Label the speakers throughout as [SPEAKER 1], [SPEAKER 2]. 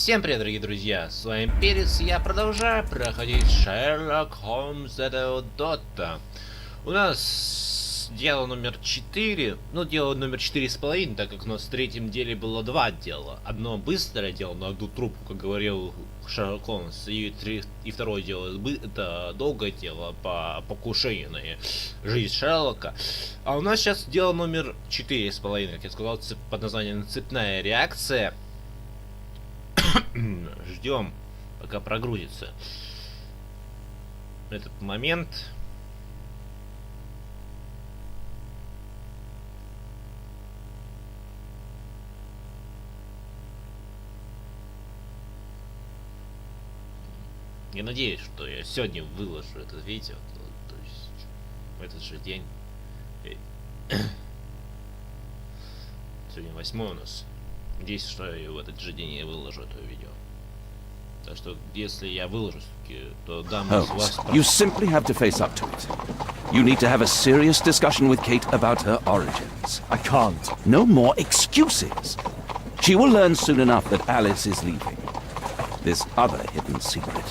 [SPEAKER 1] Всем привет, дорогие друзья, с вами Перец, и я продолжаю проходить Shelock, Holmes, это Дота. У нас дело номер 4, ну дело номер 4,5, так как у нас в третьем деле было два дела. Одно быстрое дело на одну трубку, как говорил Шерлок Холмс, и второе дело, это долгое дело по покушению на жизнь Шерлока. А у нас сейчас дело номер 4,5, как я сказал, под названием «Цепная реакция». Ждем, пока прогрузится этот момент. Я надеюсь, что я сегодня выложу это видео, то есть в этот же день. Сегодня 8 у нас. Надеюсь, что я в этот же день я выложу это видео. Так что, если я выложу, то дам из вас...
[SPEAKER 2] You simply have to face up to it. You need to have a serious discussion with Kate about her origins.
[SPEAKER 3] I can't.
[SPEAKER 2] No more excuses. She will learn soon enough that Alice is leaving. This other hidden secret.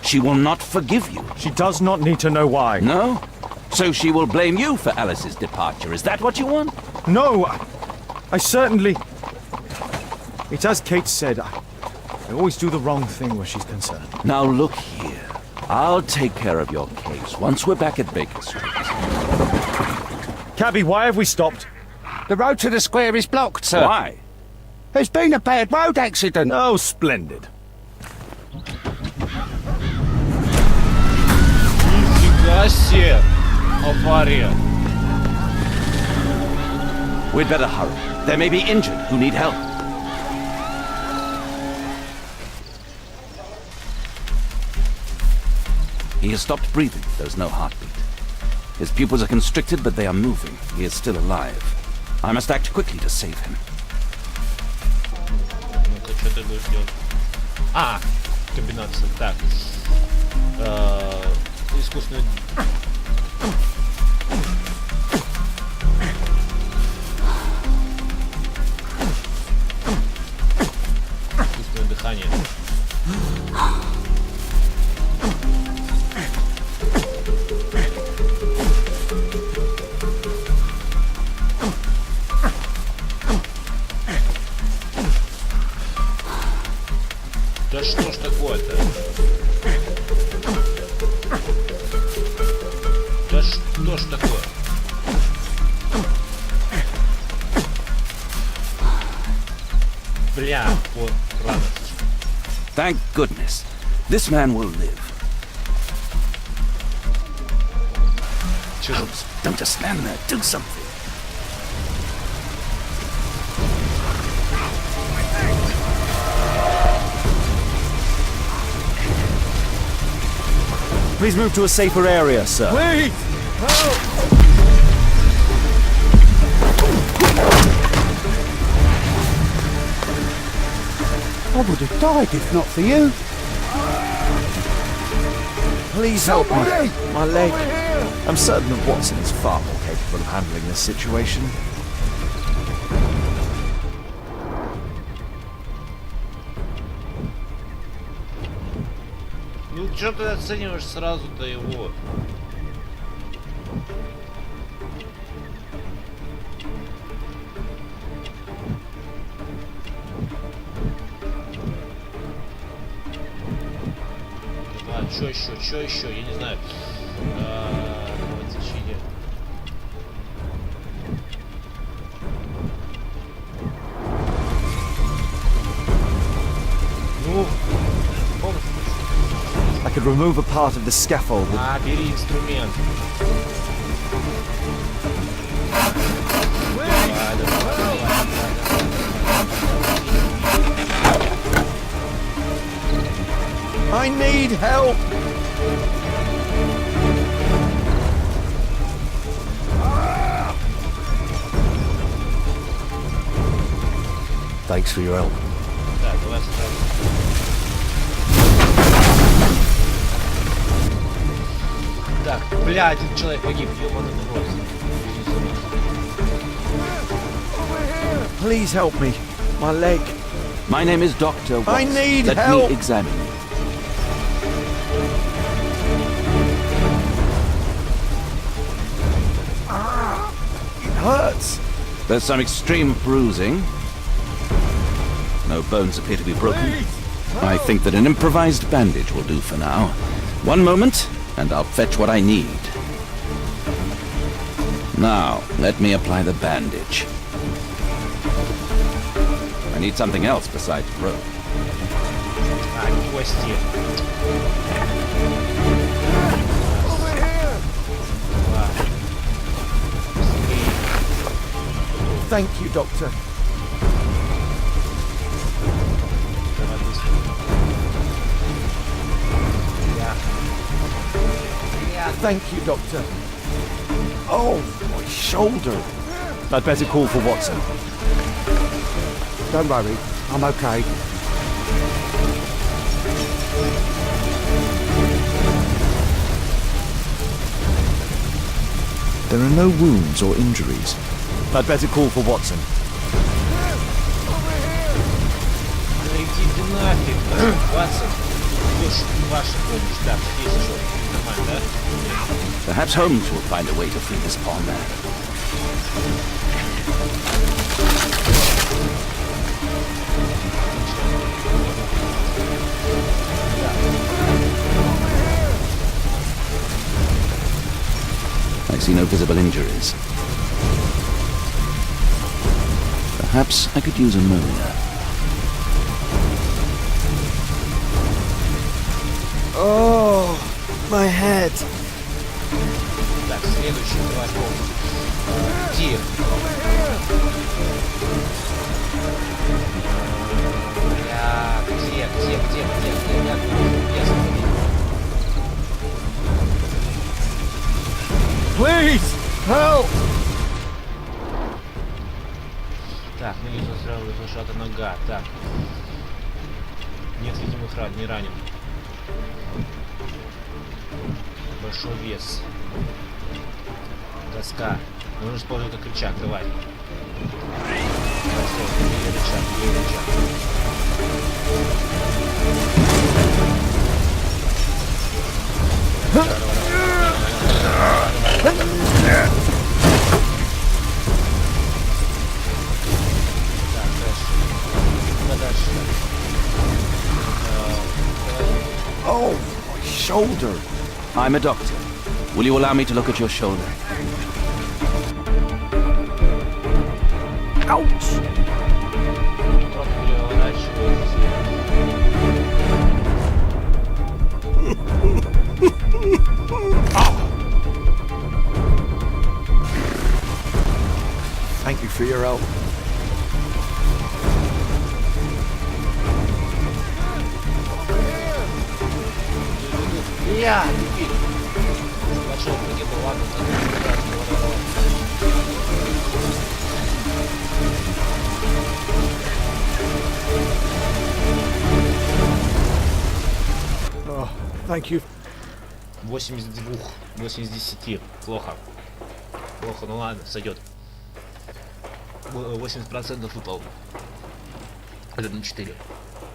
[SPEAKER 2] She will not forgive you.
[SPEAKER 3] She does not need to know why.
[SPEAKER 2] No? So she will blame you for Alice's departure. Is that what you want?
[SPEAKER 3] No! I certainly... It's as Kate said, I always do the wrong thing where she's concerned.
[SPEAKER 2] Now look here. I'll take care of your case once we're back at Baker Street.
[SPEAKER 3] Cabby, why have we stopped?
[SPEAKER 4] The road to the square is blocked, sir.
[SPEAKER 2] Why?
[SPEAKER 4] There's been a bad road accident.
[SPEAKER 3] Oh, splendid.
[SPEAKER 1] Нифига себе! Авария!
[SPEAKER 2] We'd better hurry. There may be injured who need help. He has stopped breathing. There's no heartbeat. His pupils are constricted, but they are moving. He is still alive. I must act quickly to save him.
[SPEAKER 1] Ну-ка, что ты будешь делать? А, комбинация. Так. Искусственный... Искусственное дыхание. Да что ж такое-то? Да что ж такое? Бля, вот, рано.
[SPEAKER 2] Thank goodness. This man will live. Holmes, don't just stand there. Do something.
[SPEAKER 3] Please move to a safer area, sir. Wait! Help!
[SPEAKER 4] I would have died if not for you.
[SPEAKER 3] Please help me.
[SPEAKER 4] Somebody!
[SPEAKER 3] My leg. I'm certain that Watson is far more capable of handling this situation.
[SPEAKER 1] Ну чё ты оцениваешь сразу-то его? А, чё еще, я не знаю. Давайте чили. Ну,
[SPEAKER 3] I could remove a part of the scaffold with...
[SPEAKER 1] бери инструмент.
[SPEAKER 3] I need help! Thanks for your help.
[SPEAKER 1] Так, давай сразу. Так, бля, один человек погиб, ёбаный рот.
[SPEAKER 3] Please help me. My leg.
[SPEAKER 2] My name is Dr. Watson.
[SPEAKER 3] I need
[SPEAKER 2] Let
[SPEAKER 3] help.
[SPEAKER 2] me examine you.
[SPEAKER 3] It hurts.
[SPEAKER 2] There's some extreme bruising. No bones appear to be broken. I think that an improvised bandage will do for now. One moment, and I'll fetch what I need. Now, let me apply the bandage. I need something else besides rope.
[SPEAKER 1] А, кости. Ладно. Быстрее.
[SPEAKER 3] Thank you, Doctor.
[SPEAKER 1] Давай быстро. Я.
[SPEAKER 3] Thank you, Doctor. Oh, my shoulder. I'd better call for Watson.
[SPEAKER 4] Don't worry, I'm okay.
[SPEAKER 3] There are no wounds or injuries. I'd better call for Watson.
[SPEAKER 1] Да иди ты нафиг, Ватсон. Слушай, ваша помощь, да, есть что. Нормально, да?
[SPEAKER 2] Perhaps Holmes will find a way to free this pawn man. I see no visible injuries. Perhaps I could use ammonia.
[SPEAKER 3] Oh, my head.
[SPEAKER 1] Так, следующий, давай полностью. Где? Где? Я смотрю.
[SPEAKER 3] Please, help!
[SPEAKER 1] Так, ну и сразу зажата нога. Так. Нет видимых ран, не ранен. Большой вес. Доска. Нужно использовать как рычаг, давай. Бери рычаг. Так, дальше. Куда дальше?
[SPEAKER 3] Oh, my shoulder.
[SPEAKER 2] I'm a doctor. Will you allow me to look at your shoulder?
[SPEAKER 3] Ouch!
[SPEAKER 1] Трохи переворачивается.
[SPEAKER 3] Thank you for your help.
[SPEAKER 1] Я! Пошел, пригибал, ладно,
[SPEAKER 3] Oh, thank you.
[SPEAKER 1] 8 из 2, 8 из 10. Плохо. Плохо, ну ладно, сойдет. 80% выпал. Это на 4.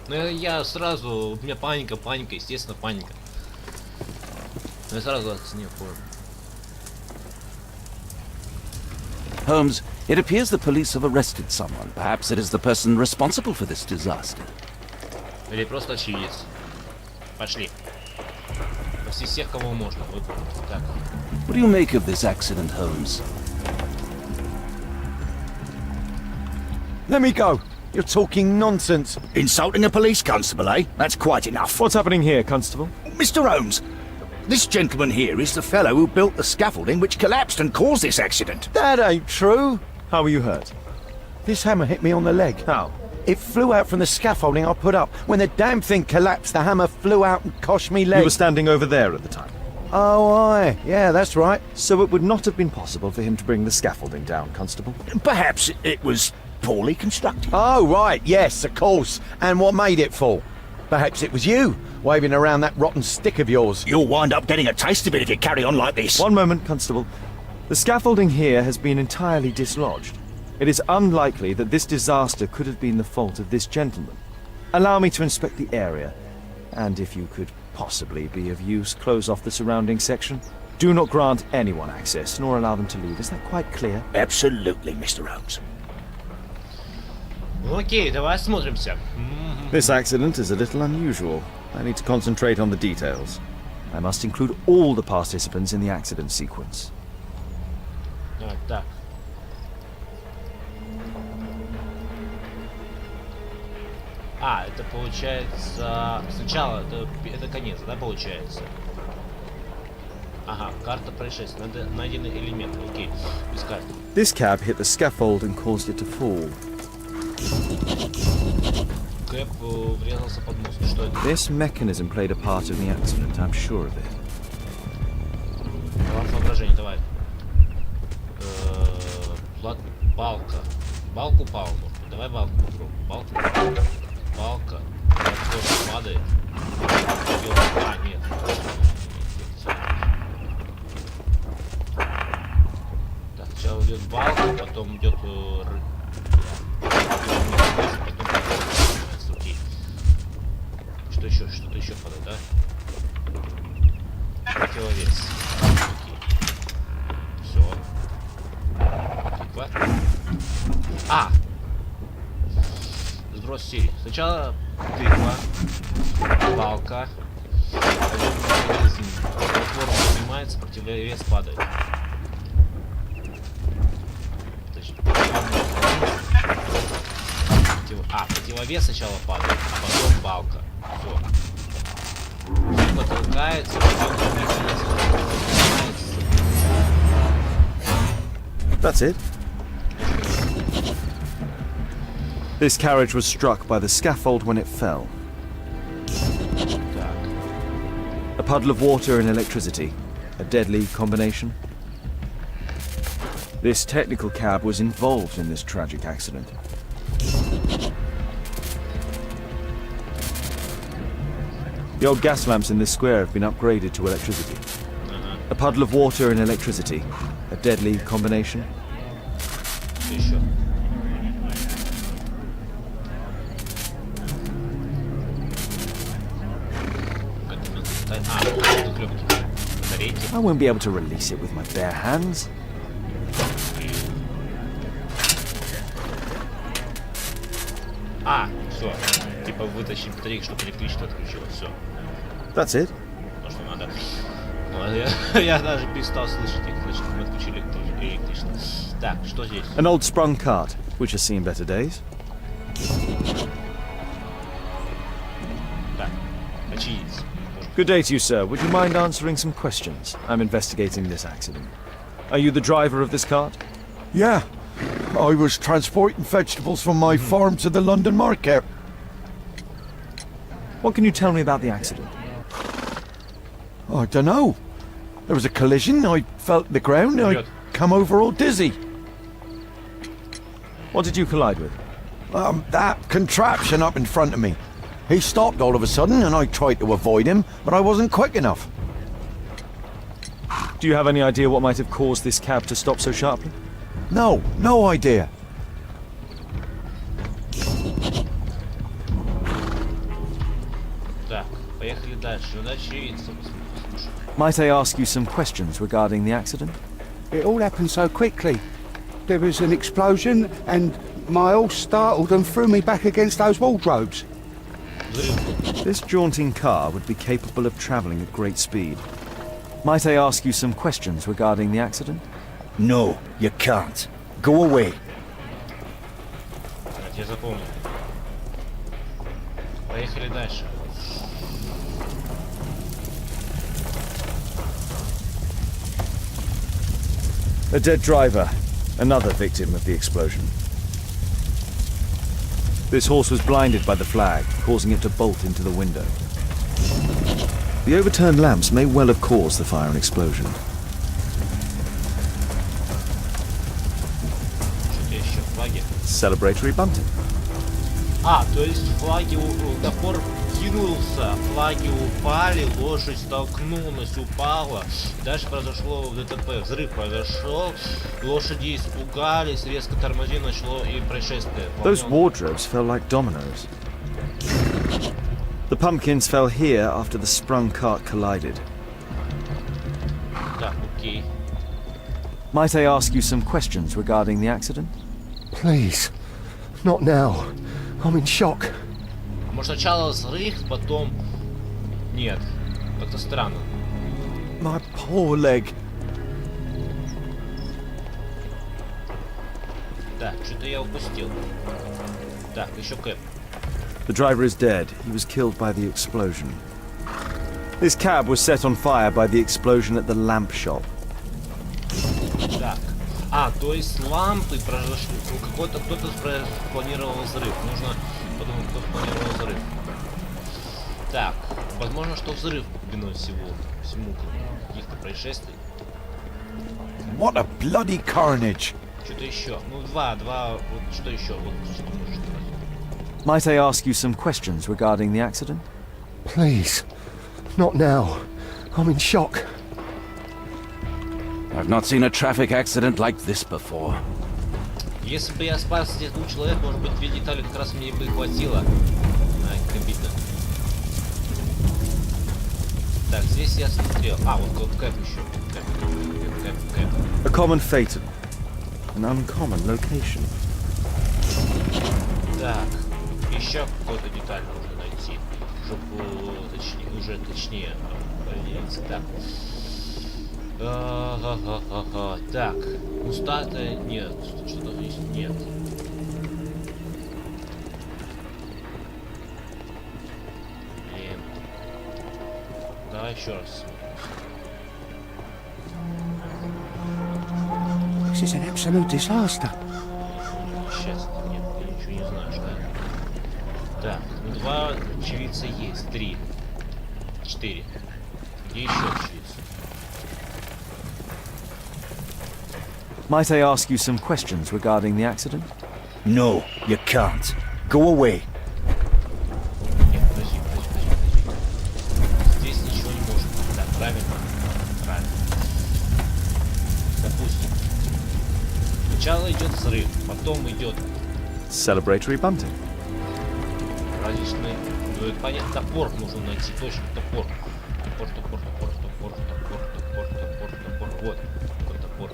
[SPEAKER 1] Ну я сразу, у меня паника, естественно, паника. Но я сразу оценил форму.
[SPEAKER 2] Holmes, it appears the police have arrested someone. Perhaps it is the person responsible for this disaster.
[SPEAKER 1] Или просто очевидец. Пошли. Почти всех, кого можно выполнить. Так.
[SPEAKER 2] What do you make of this accident, Holmes?
[SPEAKER 3] Let me go. You're talking nonsense.
[SPEAKER 5] Insulting a police constable, eh? That's quite enough.
[SPEAKER 3] What's happening here, Constable?
[SPEAKER 5] Mr. Holmes, this gentleman here is the fellow who built the scaffolding which collapsed and caused this accident.
[SPEAKER 3] That ain't true. How were you hurt? This hammer hit me on the leg. How? It flew out from the scaffolding I put up. When the damn thing collapsed, the hammer flew out and cost me leg.
[SPEAKER 6] You were standing over there at the time.
[SPEAKER 3] Oh, aye. Yeah, that's right.
[SPEAKER 6] So it would not have been possible for him to bring the scaffolding down, Constable.
[SPEAKER 5] Perhaps it was poorly constructed.
[SPEAKER 3] Oh, right. Yes, of course. And what made it fall? Perhaps it was you, waving around that rotten stick of yours.
[SPEAKER 5] You'll wind up getting a taste of it if you carry on like this.
[SPEAKER 6] One moment, Constable. The scaffolding here has been entirely dislodged. It is unlikely that this disaster could have been the fault of this gentleman. Allow me to inspect the area, and if you could possibly be of use, close off the surrounding section. Do not grant anyone access, nor allow them to leave. Is that quite clear?
[SPEAKER 5] Absolutely, Mr. Holmes.
[SPEAKER 1] Окей, давай осмотримся.
[SPEAKER 6] This accident is a little unusual. I need to concentrate on the details. I must include all the participants in the accident sequence.
[SPEAKER 1] Так. А, это получается... Сначала, это конец, да, получается? Ага, карта происшествия. Найдены элементы. Окей, искать.
[SPEAKER 6] This cab hit the scaffold and caused it to fall.
[SPEAKER 1] Кэп врезался под мост. Что это?
[SPEAKER 6] This mechanism played a part in the accident, I'm sure of it.
[SPEAKER 1] Воображение, давай. Балка. Балку палку. Давай балку попробуем. Балка. Платформа падает. А, нет. Так, сначала идет балка, потом идет Что еще? Что-то еще падает, да? Противовес. Окей. Все. Типа. А! Сброс силы. Сначала тыква, балка, платформа поднимается, противовес падает. Противовес сначала падает, а потом балка. Все. Тыква толкается, потом
[SPEAKER 6] That's it. This carriage was struck by the scaffold when it fell.
[SPEAKER 1] Так.
[SPEAKER 6] A puddle of water and electricity. A deadly combination. This technical cab was involved in this tragic accident. The old gas lamps in this square have been upgraded to electricity. A puddle of water and electricity. A deadly combination.
[SPEAKER 1] Что еще?
[SPEAKER 6] I won't be able to release it with my bare hands.
[SPEAKER 1] Все. Типа вытащим батарейку, чтобы электричество отключилось. Все.
[SPEAKER 6] That's it.
[SPEAKER 1] То, что надо. Я даже перестал слышать их, значит, мы отключили электричество. Так, что здесь?
[SPEAKER 6] An old sprung cart, which has seen better days.
[SPEAKER 1] Так, очевидец.
[SPEAKER 6] Good day to you, sir. Would you mind answering some questions? I'm investigating this accident. Are you the driver of this cart?
[SPEAKER 3] Yeah. I was transporting vegetables from my farm to the London market.
[SPEAKER 6] What can you tell me about the accident?
[SPEAKER 3] I don't know. There was a collision, I felt the ground, I come over all dizzy.
[SPEAKER 6] What did you collide with?
[SPEAKER 3] That contraption up in front of me. He stopped all of a sudden and I tried to avoid him, but I wasn't quick enough.
[SPEAKER 6] Do you have any idea what might have caused this cab to stop so sharply?
[SPEAKER 3] No idea.
[SPEAKER 1] Так, поехали дальше. Надо очевидца послушать.
[SPEAKER 6] Might I ask you some questions regarding the accident?
[SPEAKER 4] It all happened so quickly. There was an explosion and my horse startled and threw me back against those wardrobes.
[SPEAKER 6] This jaunting car would be capable of travelling at great speed. Might I ask you some questions regarding the accident?
[SPEAKER 5] No, you can't. Go away.
[SPEAKER 1] Так, я запомнил. Поехали дальше.
[SPEAKER 6] A dead driver, another victim of the explosion. This horse was blinded by the flag, causing it to bolt into the window. The overturned lamps may well have caused the fire and explosion.
[SPEAKER 1] Что-то еще флаги.
[SPEAKER 6] Celebratory bunting.
[SPEAKER 1] То есть флаги до пор раскинулся, флаги упали, лошадь столкнулась, упала. Дальше произошло ДТП, взрыв произошел, лошади испугались, резко тормози, начало и происшествие.
[SPEAKER 6] Those wardrobes fell like dominoes. The pumpkins fell here after the sprung cart collided.
[SPEAKER 1] Так, окей.
[SPEAKER 6] Might I ask you some questions regarding the accident?
[SPEAKER 3] Please. Not now. I'm in shock.
[SPEAKER 1] Может, сначала взрыв, потом... Нет. Как-то странно.
[SPEAKER 3] My poor leg.
[SPEAKER 1] Так, что-то я упустил. Так, еще Кэп.
[SPEAKER 6] The driver is dead. He was killed by the explosion. This cab was set on fire by the explosion at the lamp shop.
[SPEAKER 1] Так. А, то есть лампы произошли. Кто-то планировал взрыв. Нужно подумать, кто планировал взрыв. Так. Возможно, что взрыв виной всему каких-то происшествий.
[SPEAKER 3] What a bloody carnage.
[SPEAKER 1] Что-то еще. Ну, два, вот что еще? Вот что ты можешь сказать.
[SPEAKER 6] Might I ask you some questions regarding the accident?
[SPEAKER 3] Please. Not now. I'm in shock.
[SPEAKER 2] I've not seen a traffic accident like this before.
[SPEAKER 1] Если бы я спас здесь двух человек, может быть, 2 детали как раз мне бы хватило. Ай, как обидно. Так, здесь я смотрел. А, вот Кэп еще. Кэп.
[SPEAKER 6] A common phaeton. An uncommon location.
[SPEAKER 1] Так, еще какую-то деталь нужно найти, чтобы точнее определиться. Так. Так, ну стата нет, что-то здесь нет. Блин. Давай еще раз.
[SPEAKER 4] This is an absolute disaster.
[SPEAKER 1] Сейчас нет, ты ничего не знаешь, да? Так, ну 2 очевидца есть, 3, 4. Где еще очевидцы?
[SPEAKER 6] Might I ask you some questions regarding the accident?
[SPEAKER 5] No, you can't. Go away.
[SPEAKER 1] Нет, подожди. Здесь ничего не может быть. Да, правильно? Правильно. Допустим. Сначала идет взрыв, потом идет
[SPEAKER 6] Celebratory bunting.
[SPEAKER 1] различные... Ну, это понятно, топор нужно найти, точно, топор. Топор. Вот, такой топор.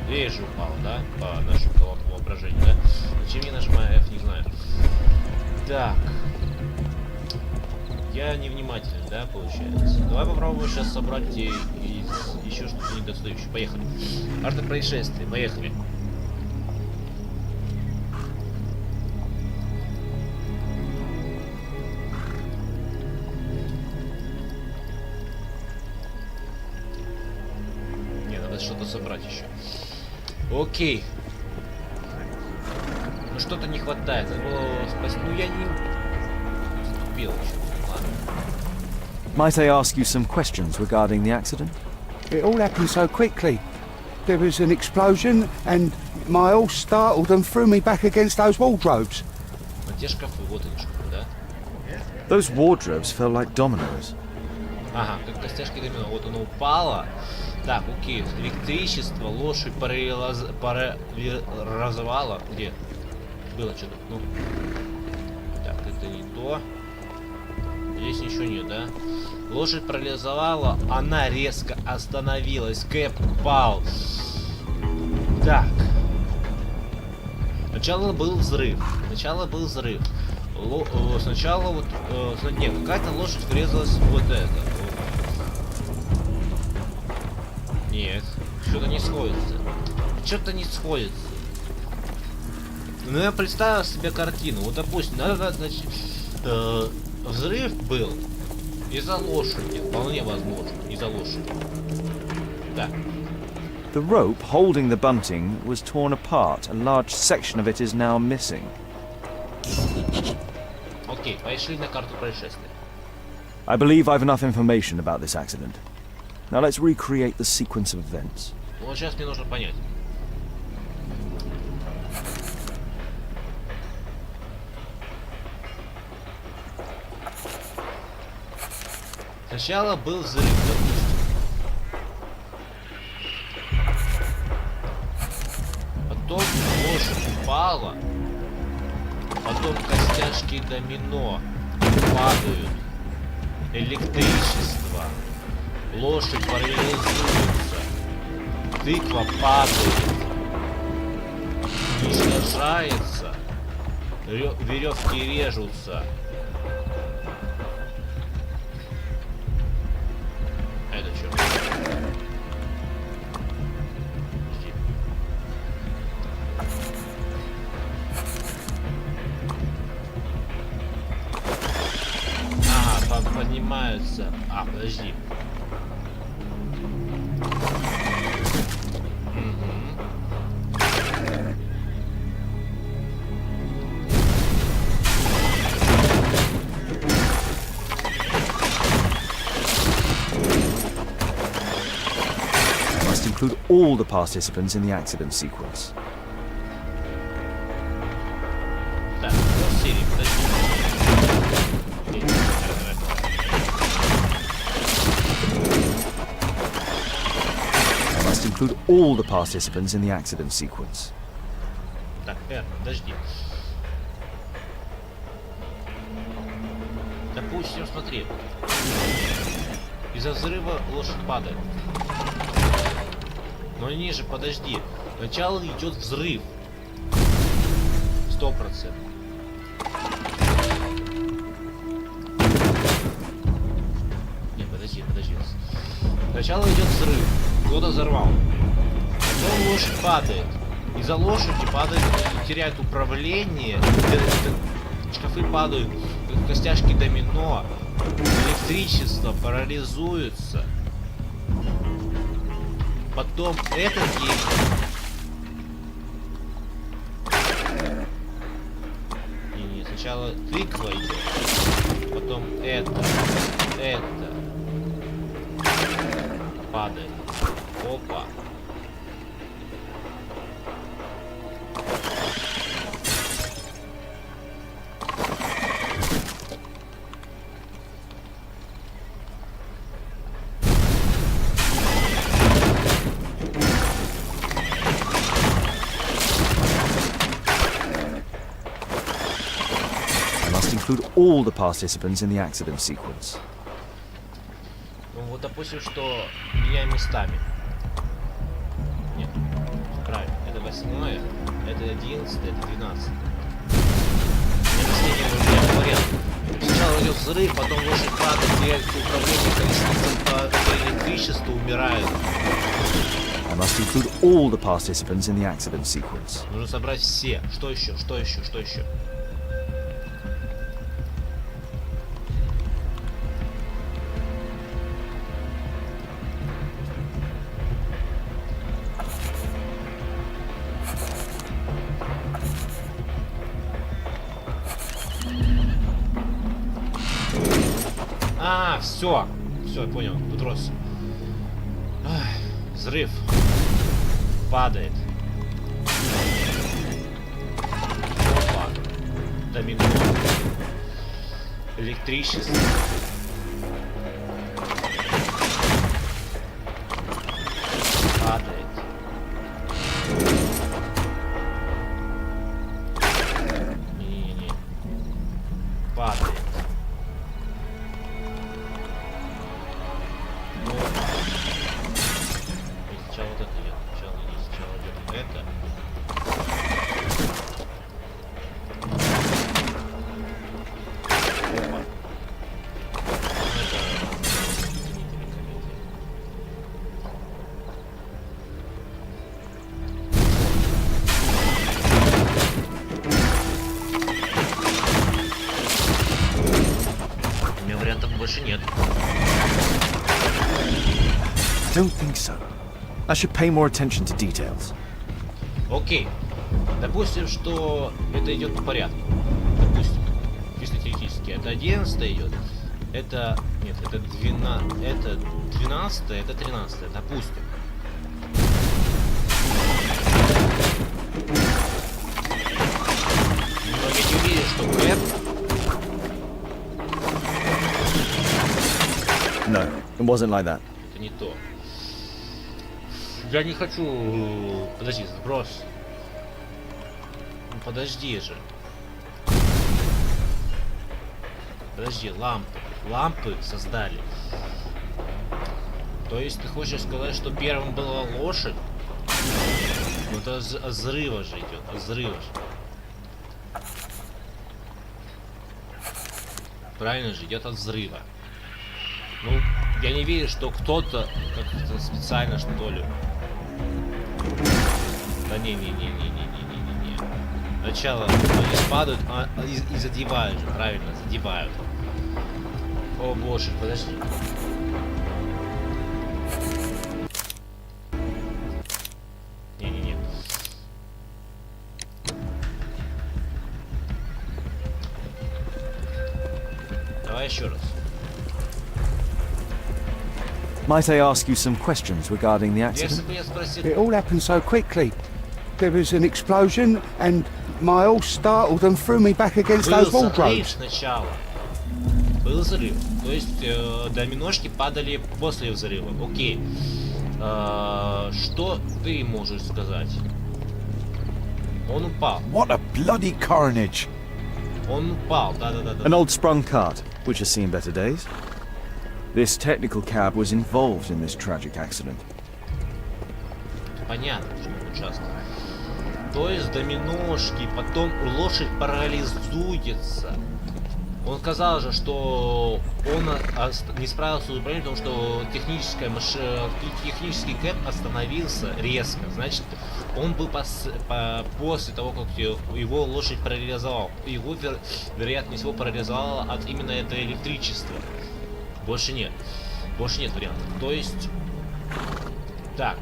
[SPEAKER 1] Здесь же упал, да? По нашему воображению, да? Зачем я нажимаю F, не знаю. Так. Я невнимательный, да, получается? Давай попробуем сейчас собрать и еще что-то недостающее. Поехали. Автопроисшествие, поехали. Не, надо что-то собрать еще. Окей. Ну что-то не хватает. Ну я не затупил еще. Ладно.
[SPEAKER 6] Might I ask you some questions regarding the accident?
[SPEAKER 4] It all happened so quickly. There was an explosion and my horse startled and threw me back against those wardrobes.
[SPEAKER 1] А те шкафы, вот они шкафы, да?
[SPEAKER 6] Those wardrobes fell like dominoes.
[SPEAKER 1] Ага, как костяшки домино. Вот оно упало. Так, окей. Электричество, лошадь парализовала. Где? Было что-то. Ну. Так, это не то. Здесь ничего нет, да? Лошадь парализовала, она резко остановилась. Кэп упал. Так. Сначала был взрыв. Сначала вот... нет, какая-то лошадь врезалась в вот это. Нет, что-то не сходится. Ну, я представил себе картину. Вот, допустим, значит, взрыв был из-за лошади. Вполне возможно, из-за лошади. Да.
[SPEAKER 6] The rope holding the bunting was torn apart. A large section of it is now missing.
[SPEAKER 1] Окей, пошли на карту происшествия.
[SPEAKER 6] I believe I've enough information about this accident. Now let's recreate the sequence of events.
[SPEAKER 1] Вот сейчас мне нужно понять. Сначала был взрыв, допустим. Потом лошадь упала. Потом костяшки домино падают. Электричество. Лошадь парализуется. Тыква падает. Уничтожается. Веревки режутся. Это что? Ага, поднимаются. А, подожди.
[SPEAKER 6] Include all the participants in the accident sequence.
[SPEAKER 1] Так, ну, серии, подожди.
[SPEAKER 6] I must include all the participants in the accident sequence.
[SPEAKER 1] Так, подожди. Допустим, смотри. Из-за взрыва лошадь падает. Но ниже, подожди. Сначала идет взрыв. 100%. Не, подожди. Сначала идет взрыв. Кто-то взорвал. Потом лошадь падает. Из-за лошади падает, теряет управление. Шкафы падают. Костяшки домино. Электричество парализуется. Потом этот есть. Не, сначала тыква идет. Потом это. Падает. Опа.
[SPEAKER 6] Include all the participants in the accident sequence.
[SPEAKER 1] Ну вот допустим, что меняем местами. Нет, правильно. Это 8, это 11, это 12. Мне последний вариант. Сначала идет взрыв, потом лошадь падает, теряет управление колесницей по электричеству, умирает.
[SPEAKER 6] I must include all the participants in the accident sequence.
[SPEAKER 1] Нужно собрать все. Что еще? А, все, я понял, тут рос. Взрыв. Падает. Опа. Домино. Электричество. Падает. Не. Падает. Сначала вот это идет. Сначала идет это. У меня вариантов больше нет.
[SPEAKER 6] I don't think so. I should pay more attention to details.
[SPEAKER 1] Окей. Допустим, что это идет по порядку. Допустим. Чисто теоретически. Это 11 идет. Это... Нет, это 12. Это 12, это 13. Допустим. Но я не уверен, что Кэп...
[SPEAKER 6] It wasn't like that.
[SPEAKER 1] Это не то. Я не хочу... Подожди, сброс. Ну подожди же. Подожди, лампы. Лампы создали. То есть ты хочешь сказать, что первым была лошадь? Ну это от взрыва же идет, от взрыва же. Правильно же, идет от взрыва. Ну, я не верю, что кто-то как-то специально, что ли. Да не. Сначала они падают, и задевают же, правильно, задевают. О боже, подожди. Не. Давай еще раз.
[SPEAKER 6] Might I ask you some questions regarding the
[SPEAKER 1] Если
[SPEAKER 6] accident?
[SPEAKER 1] бы я спросил...
[SPEAKER 4] It all happened so quickly. There was an explosion and my horse startled and threw me back against
[SPEAKER 1] Был
[SPEAKER 4] those
[SPEAKER 1] взрыв
[SPEAKER 4] wardrobes.
[SPEAKER 1] сначала. Был взрыв. То есть доминошки падали после взрыва. Окей. Что ты можешь сказать? Он упал.
[SPEAKER 3] What a bloody carnage!
[SPEAKER 1] Он упал, да.
[SPEAKER 6] An old sprung cart, which has seen better days. This technical cab was involved in this tragic accident.
[SPEAKER 1] Понятно, почему он участвовал. То есть доминошки, потом лошадь парализуется. Он сказал же, что он не справился с управлением, потому что технический кэп остановился резко. Значит, он был после того, как его лошадь парализовал. Его, вероятнее всего, парализовало от именно этого электричества. Больше нет вариантов. То есть... Так.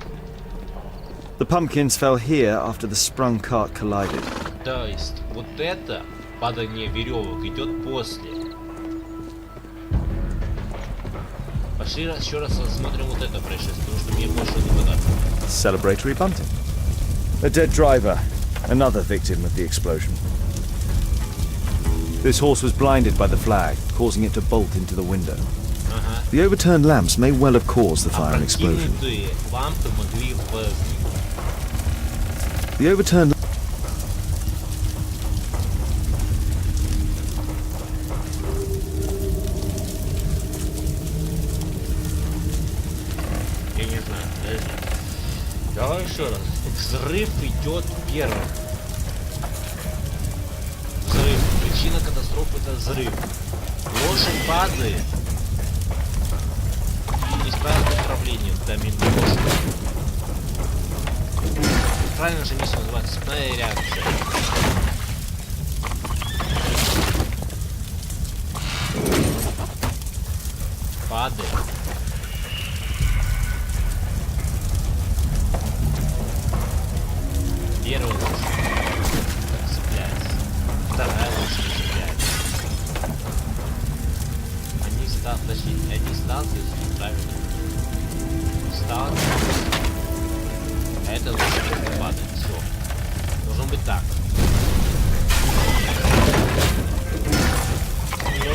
[SPEAKER 6] The pumpkins fell here after the sprung cart collided.
[SPEAKER 1] То есть, вот это падание веревок идет после. Пошли еще раз рассмотрим вот это происшествие, потому что мне больше не понятно.
[SPEAKER 6] Celebratory bunting. A dead driver, another victim of the explosion. This horse was blinded by the flag, causing it to bolt into the window.
[SPEAKER 1] Ага.
[SPEAKER 6] The overturned lamps may well have caused the fire and explosion.
[SPEAKER 1] Опрокинутые лампы могли
[SPEAKER 6] The overturned...
[SPEAKER 1] Я не знаю, подожди. Давай еще раз. Взрыв идет первым. Взрыв. Причина катастрофы — это взрыв. Лошадь падает. И не справится с управлением. Доминошка. Правильно же миссия называется? Цепная реакция. Падает. Первая лошадь цепляется. Вторая лошадь цепляется. Они сталкиваются, правильно. Сталкиваются. А это лошадь падает. Все. Должно быть так. Ну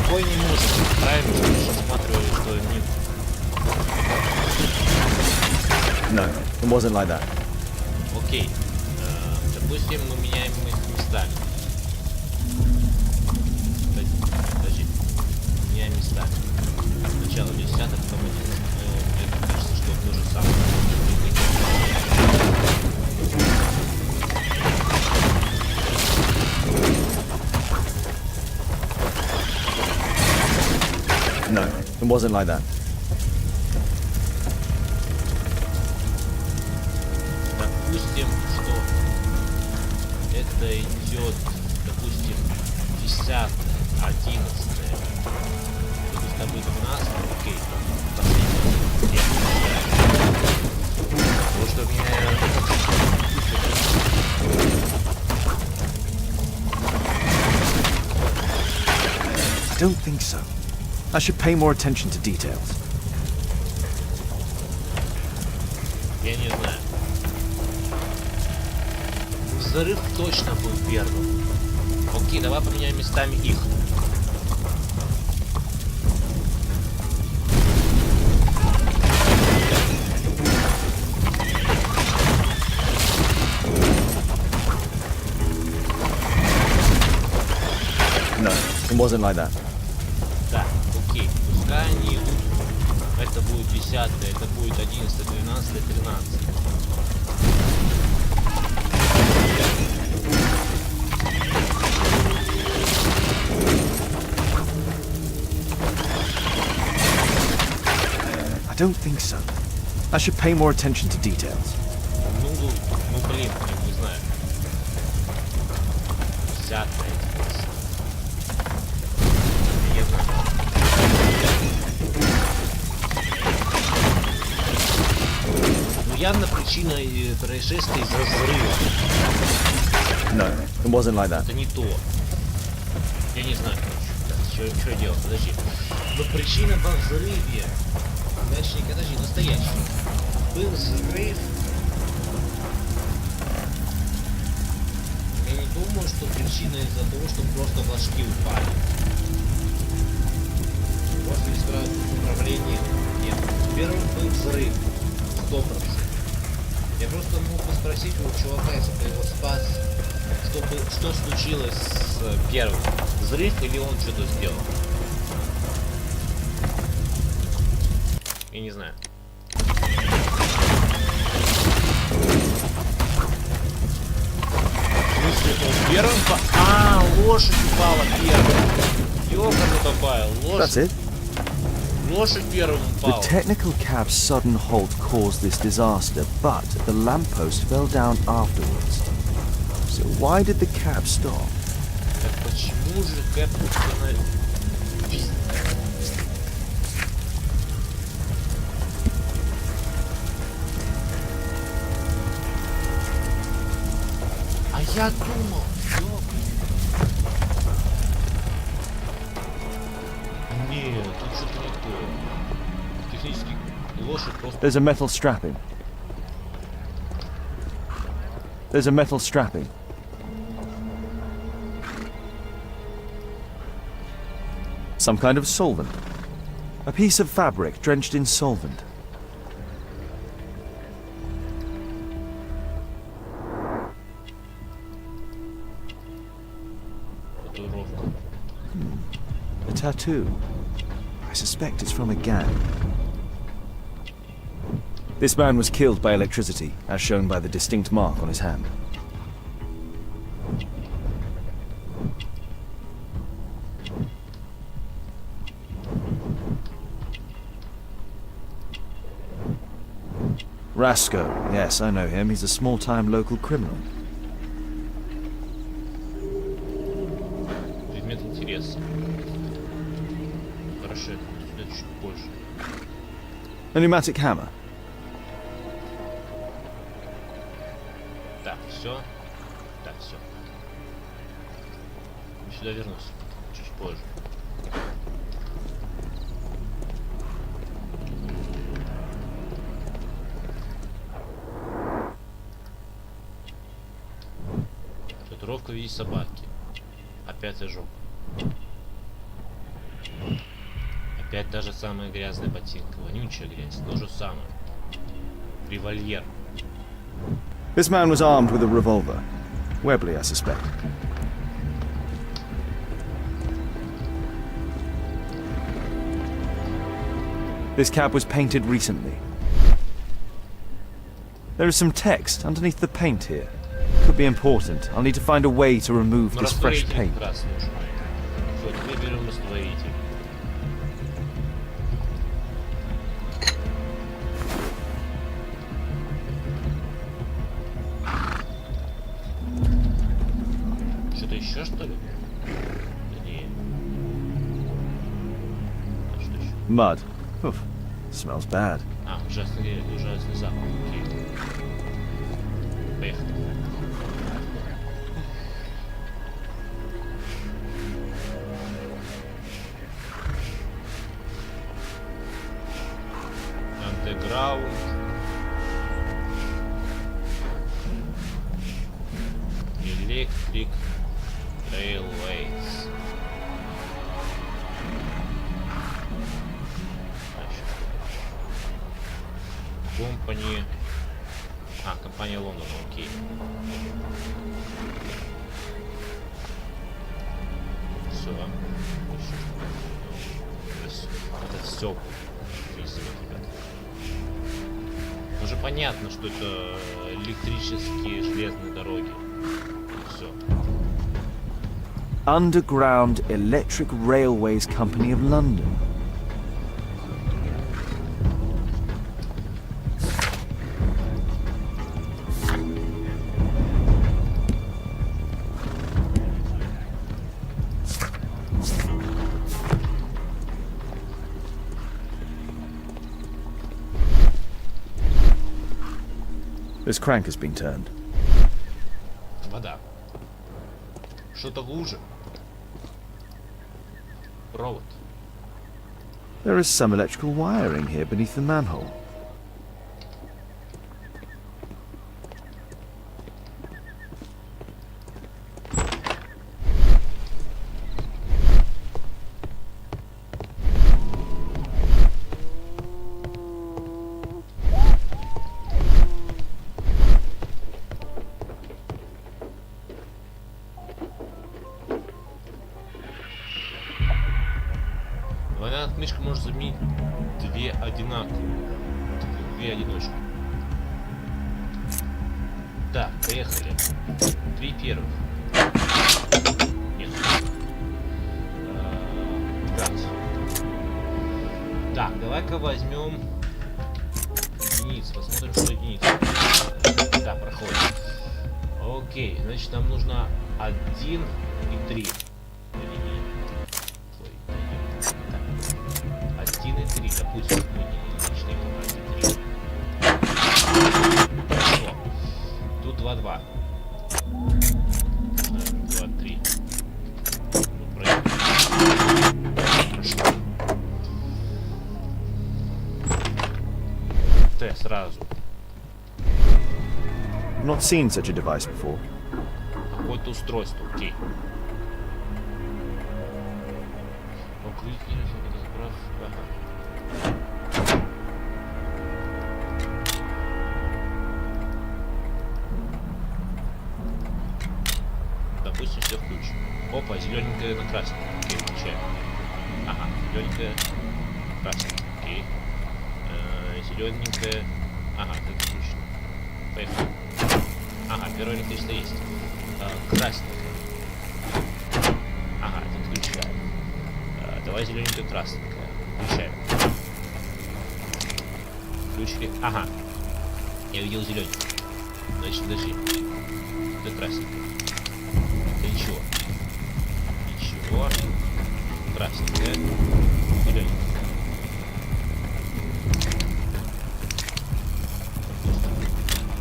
[SPEAKER 1] такой не может. Правильно, что рассматривали, что не...
[SPEAKER 6] No, it wasn't like that.
[SPEAKER 1] Окей. Допустим, мы меняем их местами. Подожди. Меняем местами. Сначала 10, потом 11. Мне кажется, что то же самое.
[SPEAKER 6] No, it wasn't like that.
[SPEAKER 1] Допустим, что это идет, допустим, 10, 11. Тут с тобой 12, окей. Последний. Потому что у меня...
[SPEAKER 6] I don't think so. I should pay more attention to details.
[SPEAKER 1] Я не знаю. Взрыв точно был первым. Окей, давай поменяем местами их.
[SPEAKER 6] It wasn't like that.
[SPEAKER 1] Так, окей, пускай они идут. Это будет 10, это будет 11, 12, 13.
[SPEAKER 6] I don't think so. I should pay more attention to details.
[SPEAKER 1] Ну блин, я не знаю. 10, я знаю. Ну явно причина происшествия из-за взрыва.
[SPEAKER 6] No, it wasn't like that.
[SPEAKER 1] Это не то. Я не знаю, короче. Что делать? Подожди. Но причина во взрыве. Точнее, подожди, настоящий. Был взрыв. Я не думаю, что причина из-за того, что просто флажки упали. Просто из управления нет. Первым был взрыв. 100%. Я просто мог бы спросить у чувака, если бы его спас, что случилось с первым. Взрыв или он что-то сделал? Я не знаю. В смысле, он первым лошадь упала первым. Ёкарный такая,
[SPEAKER 6] That's
[SPEAKER 1] лошадь.
[SPEAKER 6] it.
[SPEAKER 1] Лошадь первым
[SPEAKER 6] The
[SPEAKER 1] упала.
[SPEAKER 6] technical cab's sudden halt caused this disaster, but the lamppost fell down afterwards. So why did the cab stop?
[SPEAKER 1] Так почему же Кэп установил? А я думал, нет, тут что-то не то. Технически лошадь просто...
[SPEAKER 6] There's a metal strapping. There's a metal strapping. Some kind of solvent. A piece of fabric drenched in solvent.
[SPEAKER 1] Татуировка.
[SPEAKER 6] A tattoo. I suspect it's from a gang. This man was killed by electricity, as shown by the distinct mark on his hand. Rasco. Yes, I know him. He's a small-time local criminal.
[SPEAKER 1] Предмет интереса. Хорошо, это чуть позже.
[SPEAKER 6] A pneumatic hammer.
[SPEAKER 1] Так, все. Так, все. Сюда вернусь. Чуть позже. Татуировка в виде собаки. Опять ожог. Опять та же самая грязная ботинка. Вонючая грязь. То же самое. Револьвер.
[SPEAKER 6] This man was armed with a revolver. Webley, I suspect. This cab was painted recently. There is some text underneath the paint here. Could be important. I'll need to find a way to remove this fresh
[SPEAKER 1] Растворитель
[SPEAKER 6] paint.
[SPEAKER 1] как раз нужен. Все, теперь берем растворитель. Что-то еще, что ли? Да не. А что еще?
[SPEAKER 6] Mud. Oof. Smells bad.
[SPEAKER 1] А, ужасный запах. Окей. Поехали. Андеграунд. Electric Railways. Компания... компания Лондона, окей. Все. Это все. Уже понятно, что это электрические железные дороги. Все.
[SPEAKER 6] Underground Electric Railways Company of London. This crank has been turned.
[SPEAKER 1] Вода. Что-то глубже. Провод.
[SPEAKER 6] There is some electrical wiring here beneath the manhole.
[SPEAKER 1] Двойная отмычка может заменить две одинаковые. Две одиночки. Так, поехали. Три первых. Нет. Так, давай-ка возьмем единицу. Посмотрим, что единица. Да, проходит. Окей, значит нам нужно 1 и 3. 1 и 3, допустим, начнем брать 3. Хорошо. Тут 2, 2. 2, 3. Хорошо. Т сразу.
[SPEAKER 6] I've not seen such a device before.
[SPEAKER 1] Какое-то устройство, окей. Допустим, все включим. Опа, зелененькая на красный. Окей, включаем. Ага, зелененькая, красный. Окей. Зелененькая. Ага, это включено. Поехали. Ага, первое электричество есть. Красненькая. Ага, это включаем. Давай зелененькая, красненькая. Включаем. Включили. Ага. Я увидел зелененькую. Значит, подожди. Это красненькая. Это ничего. Ничего. Красненькая. Зелененькая.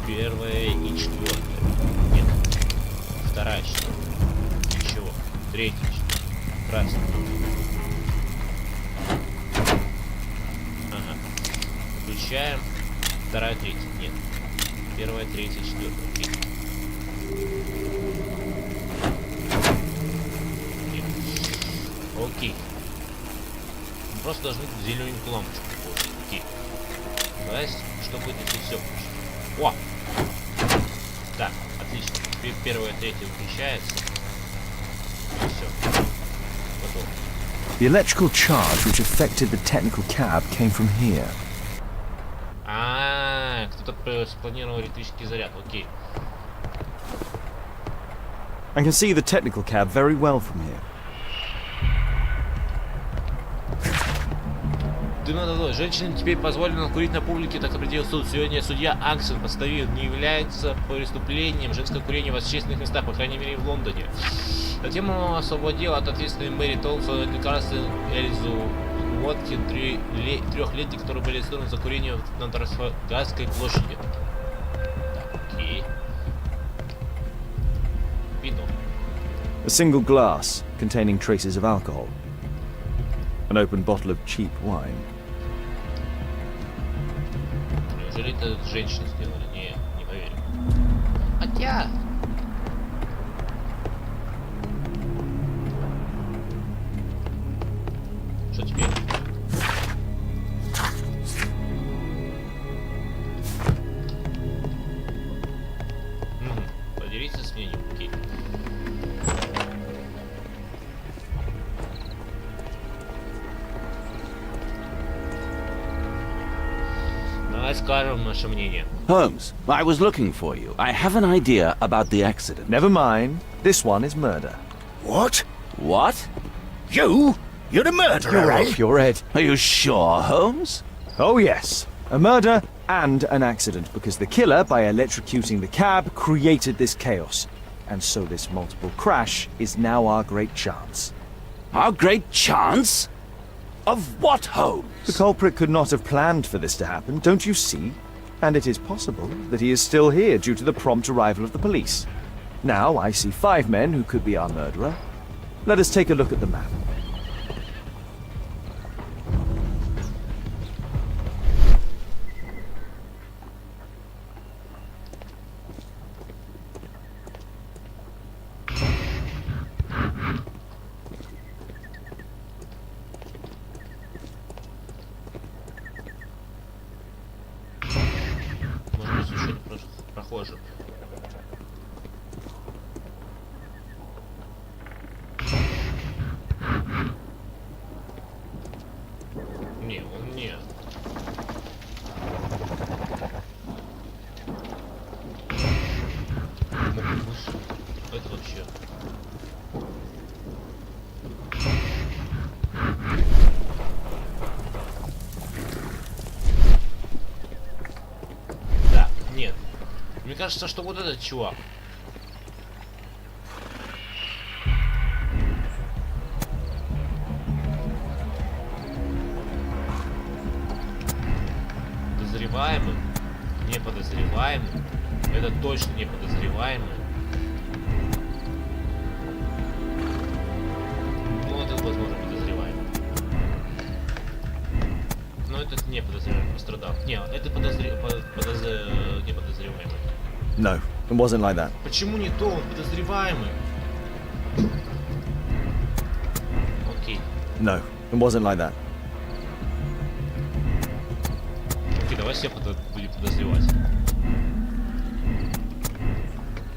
[SPEAKER 1] Первая и четвертая. Нет. Вторая четвертая. Ничего. Третья четвертая. Красная. Ага. Включаем. Вторая, третья. Нет. Первая, третья, четвертая. Окей. Нет. Окей. Мы просто должны зелененькую лампочку получить. Окей. Давай, что будет, если все включить? О! Так, отлично. Теперь первая, третья включается. Все. Готово.
[SPEAKER 6] The electrical charge which affected the technical cab came from here.
[SPEAKER 1] Кто-то спланировал электрический заряд. Окей.
[SPEAKER 6] I can see the technical cab very well from here.
[SPEAKER 1] Женщинам теперь позволено курить на публике, так определил суд. Сегодня судья Аксон постановил, не является преступлением женское курение в общественных местах, по крайней мере в Лондоне. Затем он освободил от ответственной Мэри Томпсон и Карсон Эльзу Уоткин, трехлетних, которые были арестованы за курение на Трафальгарской площади. Так, окей. Вино.
[SPEAKER 6] A single glass containing traces of alcohol. An open bottle of cheap wine.
[SPEAKER 1] Неужели это женщины сделали? Не поверю. Хотя... Что теперь? Поделиться с мнением. Окей. Давай скажем наше мнение.
[SPEAKER 2] Holmes, I was looking for you. I have an idea about the accident.
[SPEAKER 6] Never mind. This one is murder.
[SPEAKER 5] What?
[SPEAKER 2] What?
[SPEAKER 5] You? You're the murderer,
[SPEAKER 6] You're
[SPEAKER 5] eh?
[SPEAKER 6] off your head.
[SPEAKER 2] Are you sure, Holmes?
[SPEAKER 6] Oh, yes. A murder and an accident, because the killer, by electrocuting the cab, created this chaos. And so this multiple crash is now our great chance.
[SPEAKER 2] Our great chance? Of what, Holmes?
[SPEAKER 6] The culprit could not have planned for this to happen, don't you see? And it is possible that he is still here due to the prompt arrival of the police. Now I see 5 men who could be our murderer. Let us take a look at the map.
[SPEAKER 1] Может быть, еще прохожих. Не, он нет. Мог быть выше. Это вообще. Да, нет. Мне кажется, что вот этот чувак. Подозреваемый, не подозреваемый. Это точно не подозреваемый. Ну, это, возможно, подозреваемый. Но этот не подозреваемый, пострадал. Не, это не подозреваемый.
[SPEAKER 6] No, it wasn't like that.
[SPEAKER 1] Почему не то? Он подозреваемый. Окей.
[SPEAKER 6] No, it wasn't like that.
[SPEAKER 1] Окей, давай всех будем подозревать.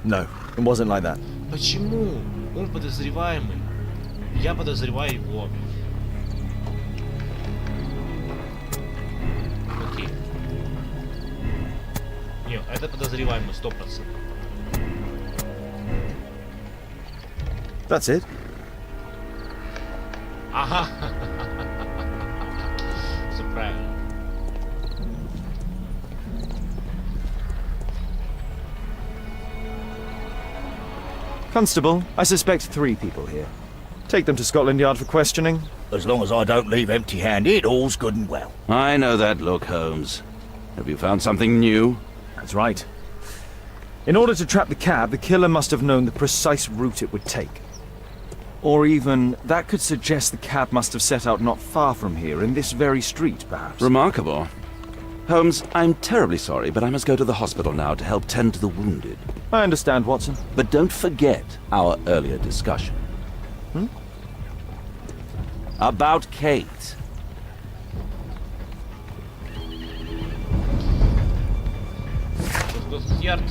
[SPEAKER 6] No, it wasn't like that.
[SPEAKER 1] Почему? Он подозреваемый. Я подозреваю его. Окей. Нет, это подозреваемый, 100%.
[SPEAKER 6] That's it.
[SPEAKER 1] Ага. Все правильно.
[SPEAKER 6] Constable, I suspect 3 people here. Take them to Scotland Yard for questioning.
[SPEAKER 5] As long as I don't leave empty-handed, all's good and well.
[SPEAKER 2] I know that look, Holmes. Have you found something new?
[SPEAKER 6] That's right. In order to trap the cab, the killer must have known the precise route it would take. Or even, that could suggest the cab must have set out not far from here, in this very street, perhaps.
[SPEAKER 2] Remarkable. Holmes, I'm terribly sorry, but I must go to the hospital now to help tend to the wounded.
[SPEAKER 6] I understand, Watson.
[SPEAKER 2] But don't forget our earlier discussion. About Kate.
[SPEAKER 1] Ярд.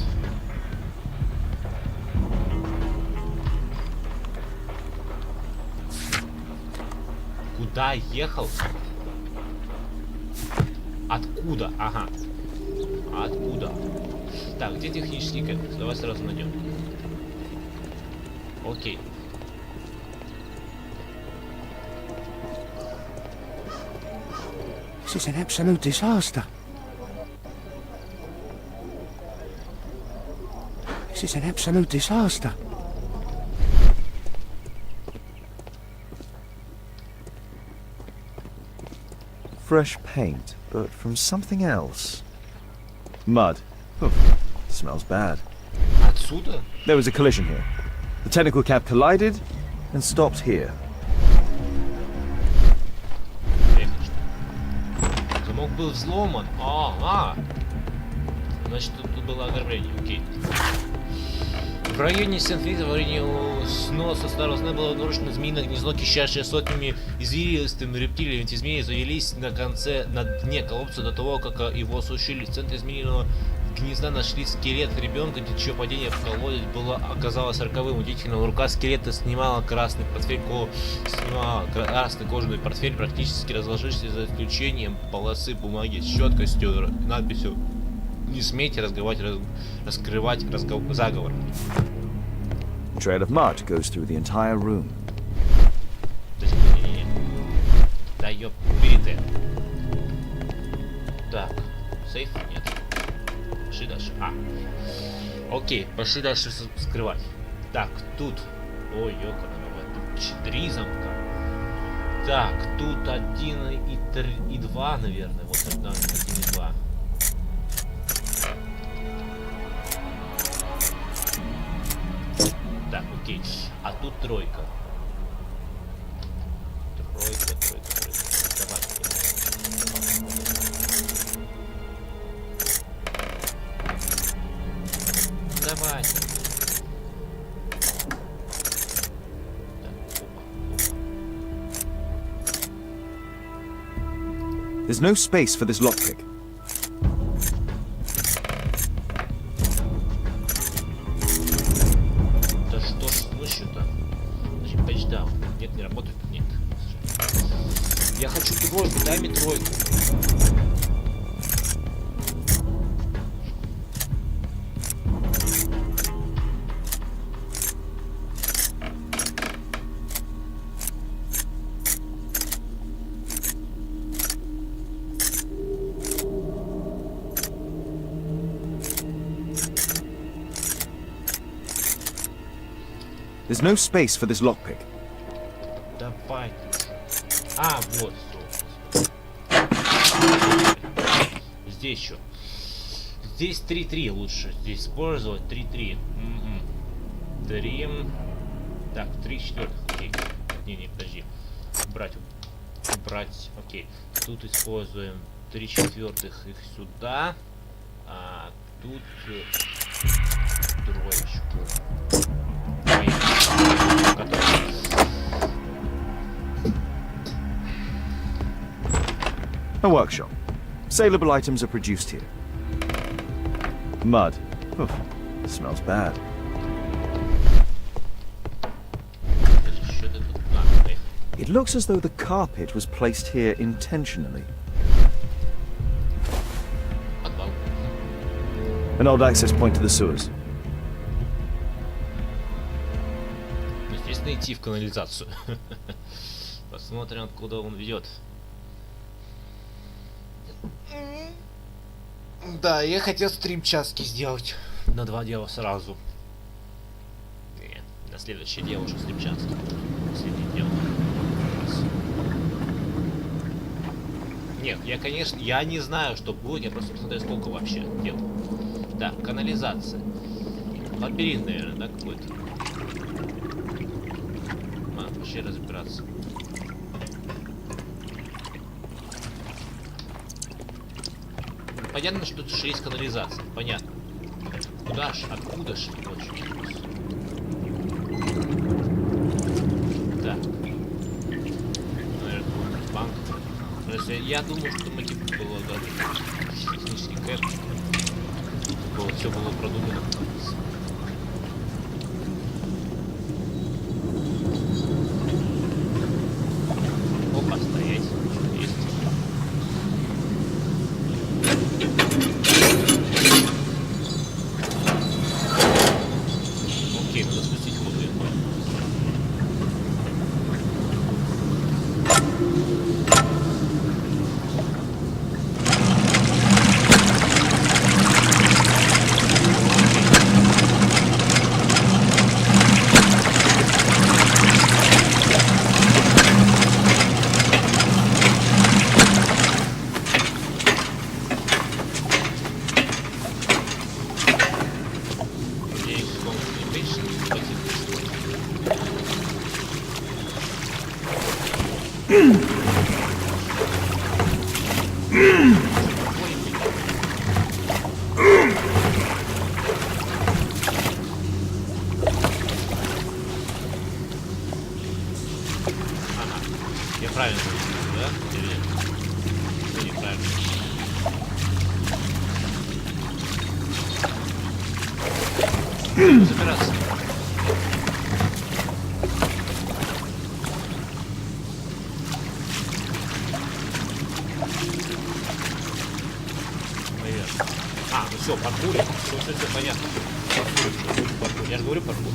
[SPEAKER 1] Куда ехал? Откуда? Ага. Откуда? Так, где технический кабинет? Давай сразу найдем. Окей.
[SPEAKER 4] This is an absolute disaster. This is an absolute disaster.
[SPEAKER 6] Fresh paint, but from something else. Mud. Oof, smells bad.
[SPEAKER 1] Отсюда?
[SPEAKER 6] There was a collision here. The technical cab collided and stopped here.
[SPEAKER 1] Замок был взломан. Ага. Значит, тут было ограбление. Окей. В районе Сент-Вита, в районе сноса старого сна было обнаружено змеиное гнездо, кишащее сотнями извилистыми рептилиями. Эти змеи завелись на дне колодца до того, как его осушили. В центре змеиного гнезда нашли скелет ребенка, чье падение в колодец оказалось роковым. Удивительно, рука скелета снимала красный кожаный портфель, практически разложившийся, за исключением полосы бумаги с четкостью, надписью «Не смейте раскрывать заговор».
[SPEAKER 6] A trail of mud goes through the entire room.
[SPEAKER 1] Не-не-не. Да ёп, убери ты. Так, сейф? Нет. Пошли дальше. Окей, пошли дальше скрывать. Так, тут... Ой, ёкарный, тут 3 замка. Так, тут 1 и 3, и 2, наверное. Вот тогда 1 и 2. Так, окей. А тут 3. Тройка. Давай. Давай.
[SPEAKER 6] There's no space for this lockpick.
[SPEAKER 1] Да что ж мышью-то? Значит, пэтчдаун. Нет, не работает? Нет. Я хочу 3, дай мне 3.
[SPEAKER 6] There's no space for this lockpick.
[SPEAKER 1] Давай. Вот. Здесь еще. Здесь 3-3 лучше. Здесь использовать 3-3. 3. Так, 3 четвертых. Окей. Не, подожди. Убрать. Окей. Тут используем 3 четвертых их сюда. А тут 3.
[SPEAKER 6] A workshop. Saleable items are produced here. Mud. Oof, smells bad. It looks as though the carpet was placed here intentionally. An old access point to the sewers.
[SPEAKER 1] Естественно, идти в канализацию. Посмотрим, откуда он ведет. Да, я хотел стримчатки сделать на 2 дела сразу. Нет, на следующее дело уже стримчатки. Последнее дело. Нет, я не знаю, что будет, я просто посмотрю, сколько вообще дел. Так, канализация. Лабиринт, наверное, да, какой-то. Вообще разбираться. Понятно, что тут есть канализация. Понятно. Куда ж? Откуда ж? Очень вопрос. Так. Наверное, банк. То есть я думаю, что мы типа было даже технический кэп. Все было продумано. Опа, стоять. Есть. Окей, надо спустить воду, я понял. Я правильно говорю, да? Или нет? Ну, неправильно. Забираться. Наверное. А, ну все, паркурим. Все, понятно. Паркурим. Я же говорю паркур.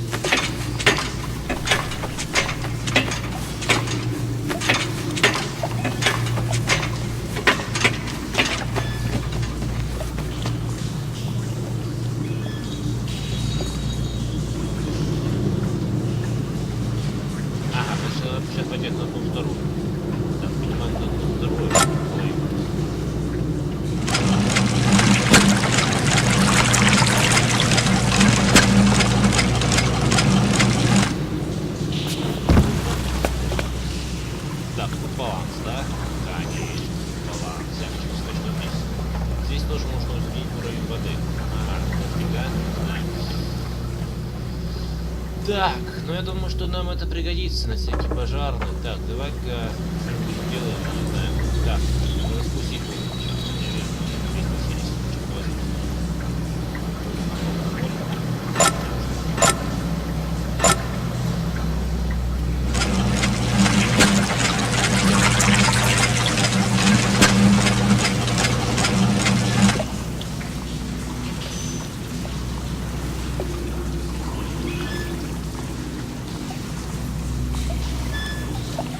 [SPEAKER 1] Сейчас пойдет на ту сторону. Так, понимаю, на ту сторону. Ой. Так, тут баланс, да? Да, есть баланс. Я хочу сказать, что здесь тоже можно изменить уровень воды. Ага, дофига. Так, ну я думаю, что нам это пригодится на всякий пожарный. Так, давай-ка что-нибудь сделаем, не знаю. Так, распустить сейчас, наверное, 270, что возьмем.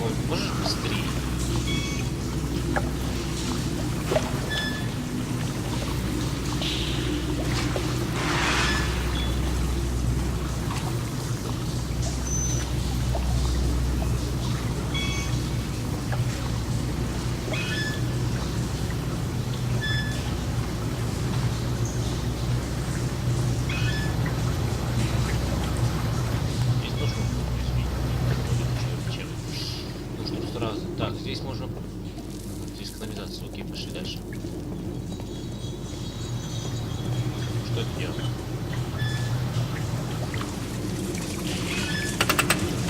[SPEAKER 1] Ой, можешь быстрее? Здесь тоже можно изменить. Чем? Ну, чтобы сразу. Так, здесь можно... Здесь канализация. Окей, пошли дальше. Что это делает?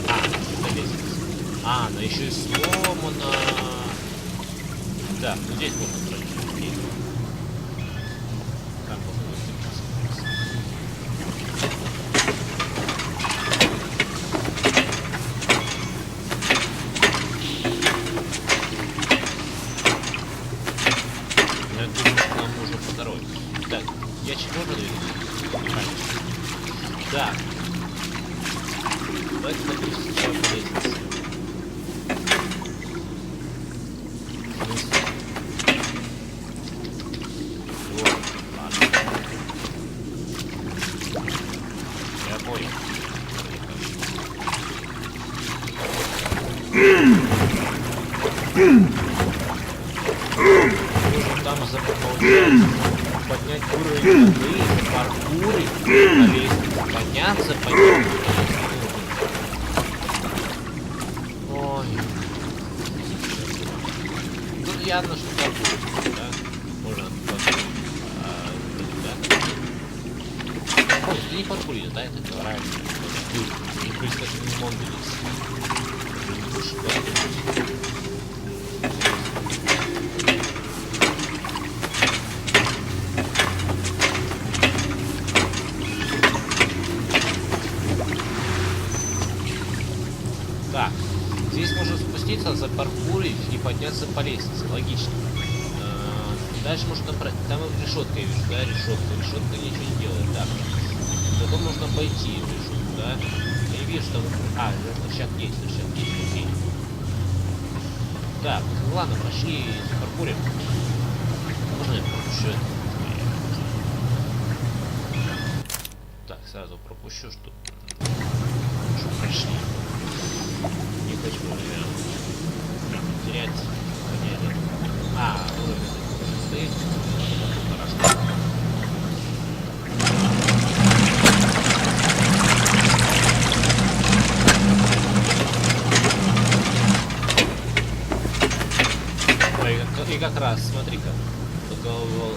[SPEAKER 1] А, это лестница. А, она еще и сломана. Так, ну здесь можно пройти. Окей. Там можно выступить. Я думаю, что нам нужно по дороге. Так, ящик можно двигать? Конечно. Так. Давайте напишем сначала по лестнице. Вот, ладно. Я понял. Нужно там получается поднять уровень воды, паркурить на лестнице, подняться по нему. Ой. Тут явно что-то будет, да? Можно паркурить. Да. Холмс, ты не паркуришь, да? Это правильно. Не быстро, ты не мог Так, здесь можно спуститься, запаркурить и подняться по лестнице. Логично. Дальше можно там решетка, я вижу, да, решетка ничего не делает. Так, потом можно обойти решетку, да. Я вижу, что там... А, рычаг есть, окей. Так, ну ладно, прошли, запаркурим. Можно я пропущу это? Так, сразу пропущу, что прошли. Не хочу время терять. А, стоит. Хорошо. Ой, и как раз, смотри-ка. Голову.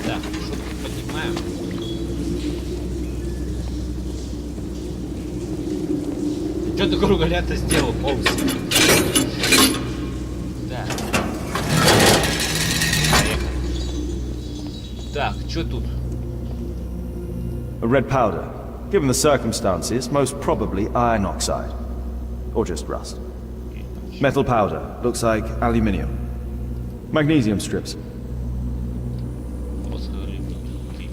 [SPEAKER 1] Так, что-то поднимаем. Что ты круголя-то сделал, Холмс? Да. Так, что тут?
[SPEAKER 6] A red powder. Given the circumstances, most probably iron oxide. Or just rust. Metal powder. Looks like aluminium. Magnesium strips.
[SPEAKER 1] Окей.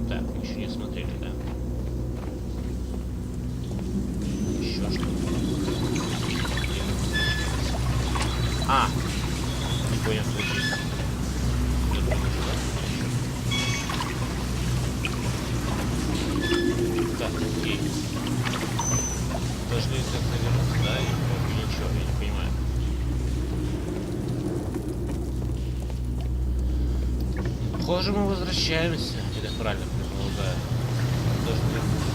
[SPEAKER 1] Так, мы еще не смотрели, да? Еще что-то. А! Не понял, что здесь. Так, окей. Должны как-то вернуться, да? И вроде ничего, я не понимаю. Похоже, мы возвращаемся. Или правильно предполагаю. Должны вернуться.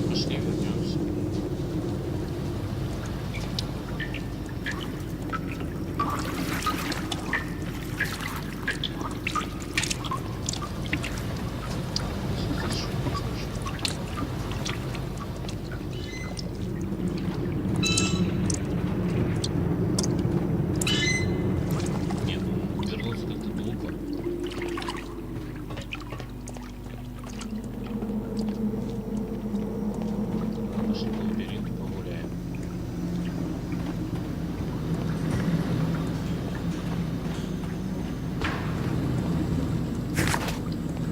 [SPEAKER 1] Пошли, вернемся. Нет, ну, вернуться как-то глупо. Пошли по лабиринту погуляем.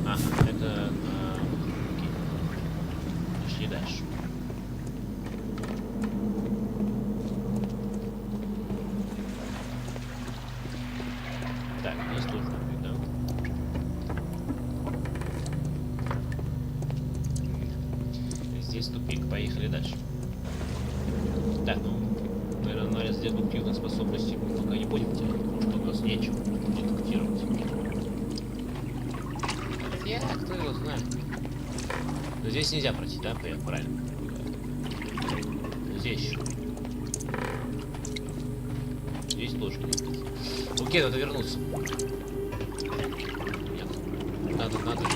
[SPEAKER 1] Ага, это... окей. Пошли дальше. Так, здесь тоже тупик, да? Здесь тупик, поехали дальше. Так, ну, наверное, анализ дедуктивных способностей мы пока не будем делать, потому что у нас нечего детектировать. Хотя, кто его знает. Но здесь нельзя пройти, да? Правильно. Здесь еще. Здесь тоже нельзя пройти. Окей, надо вернуться. Нет. Надо вернуться.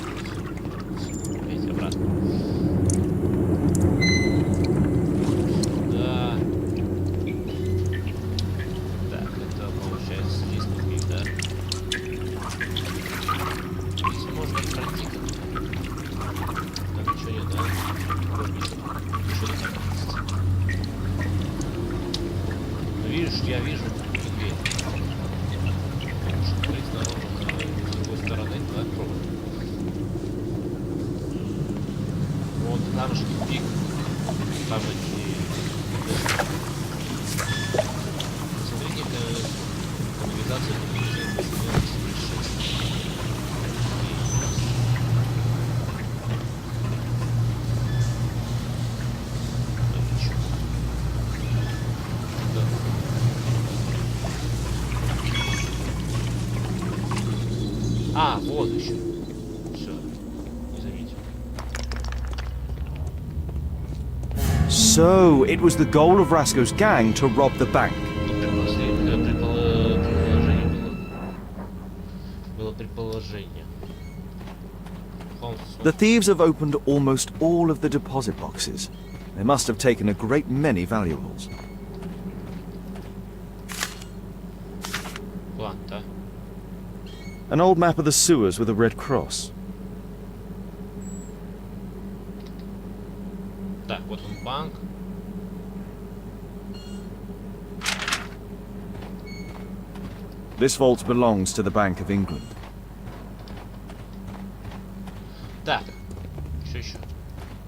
[SPEAKER 1] Опять обратно. Да. Так, это получается здесь тупик, да? Здесь можно пройти как-то. Там ничего нет, да? Вроде ничего не так. Ну, видишь, я вижу дверь. Может быть, наружу, с другой стороны, да, пробуем. Вот там же тупик. Там эти... Смотрите, канализация А, вот еще. Все, не заметил.
[SPEAKER 6] So, it was the goal of Rasco's gang to rob the bank.
[SPEAKER 1] Было предположение. Холмс,
[SPEAKER 6] The thieves have opened almost all of the deposit boxes. They must have taken a great many valuables.
[SPEAKER 1] план, да?
[SPEAKER 6] An old map of the sewers with a red cross.
[SPEAKER 1] Так, вот он банк.
[SPEAKER 6] This vault belongs to the Bank of England.
[SPEAKER 1] Так, что еще?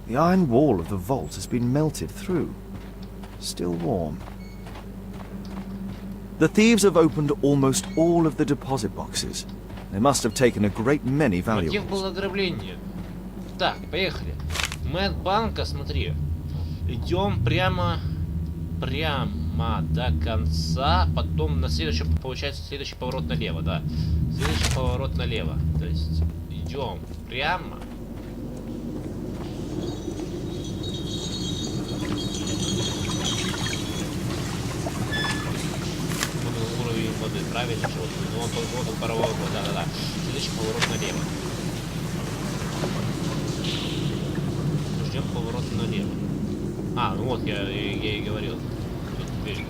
[SPEAKER 6] The iron wall of the vault has been melted through. Still warm. The thieves have opened almost all of the deposit boxes. They must have taken a great many
[SPEAKER 1] Мотив
[SPEAKER 6] valuables.
[SPEAKER 1] было ограбление. Так, поехали. Мы от банка, смотри. Идем прямо до конца. Потом на следующем, получается, следующий поворот налево, да. Следующий поворот налево. То есть идем прямо. вот паровой ход, да-да-да. Следующий поворот налево. Ждем поворот налево. А, ну вот, я и говорил. Тут дверь.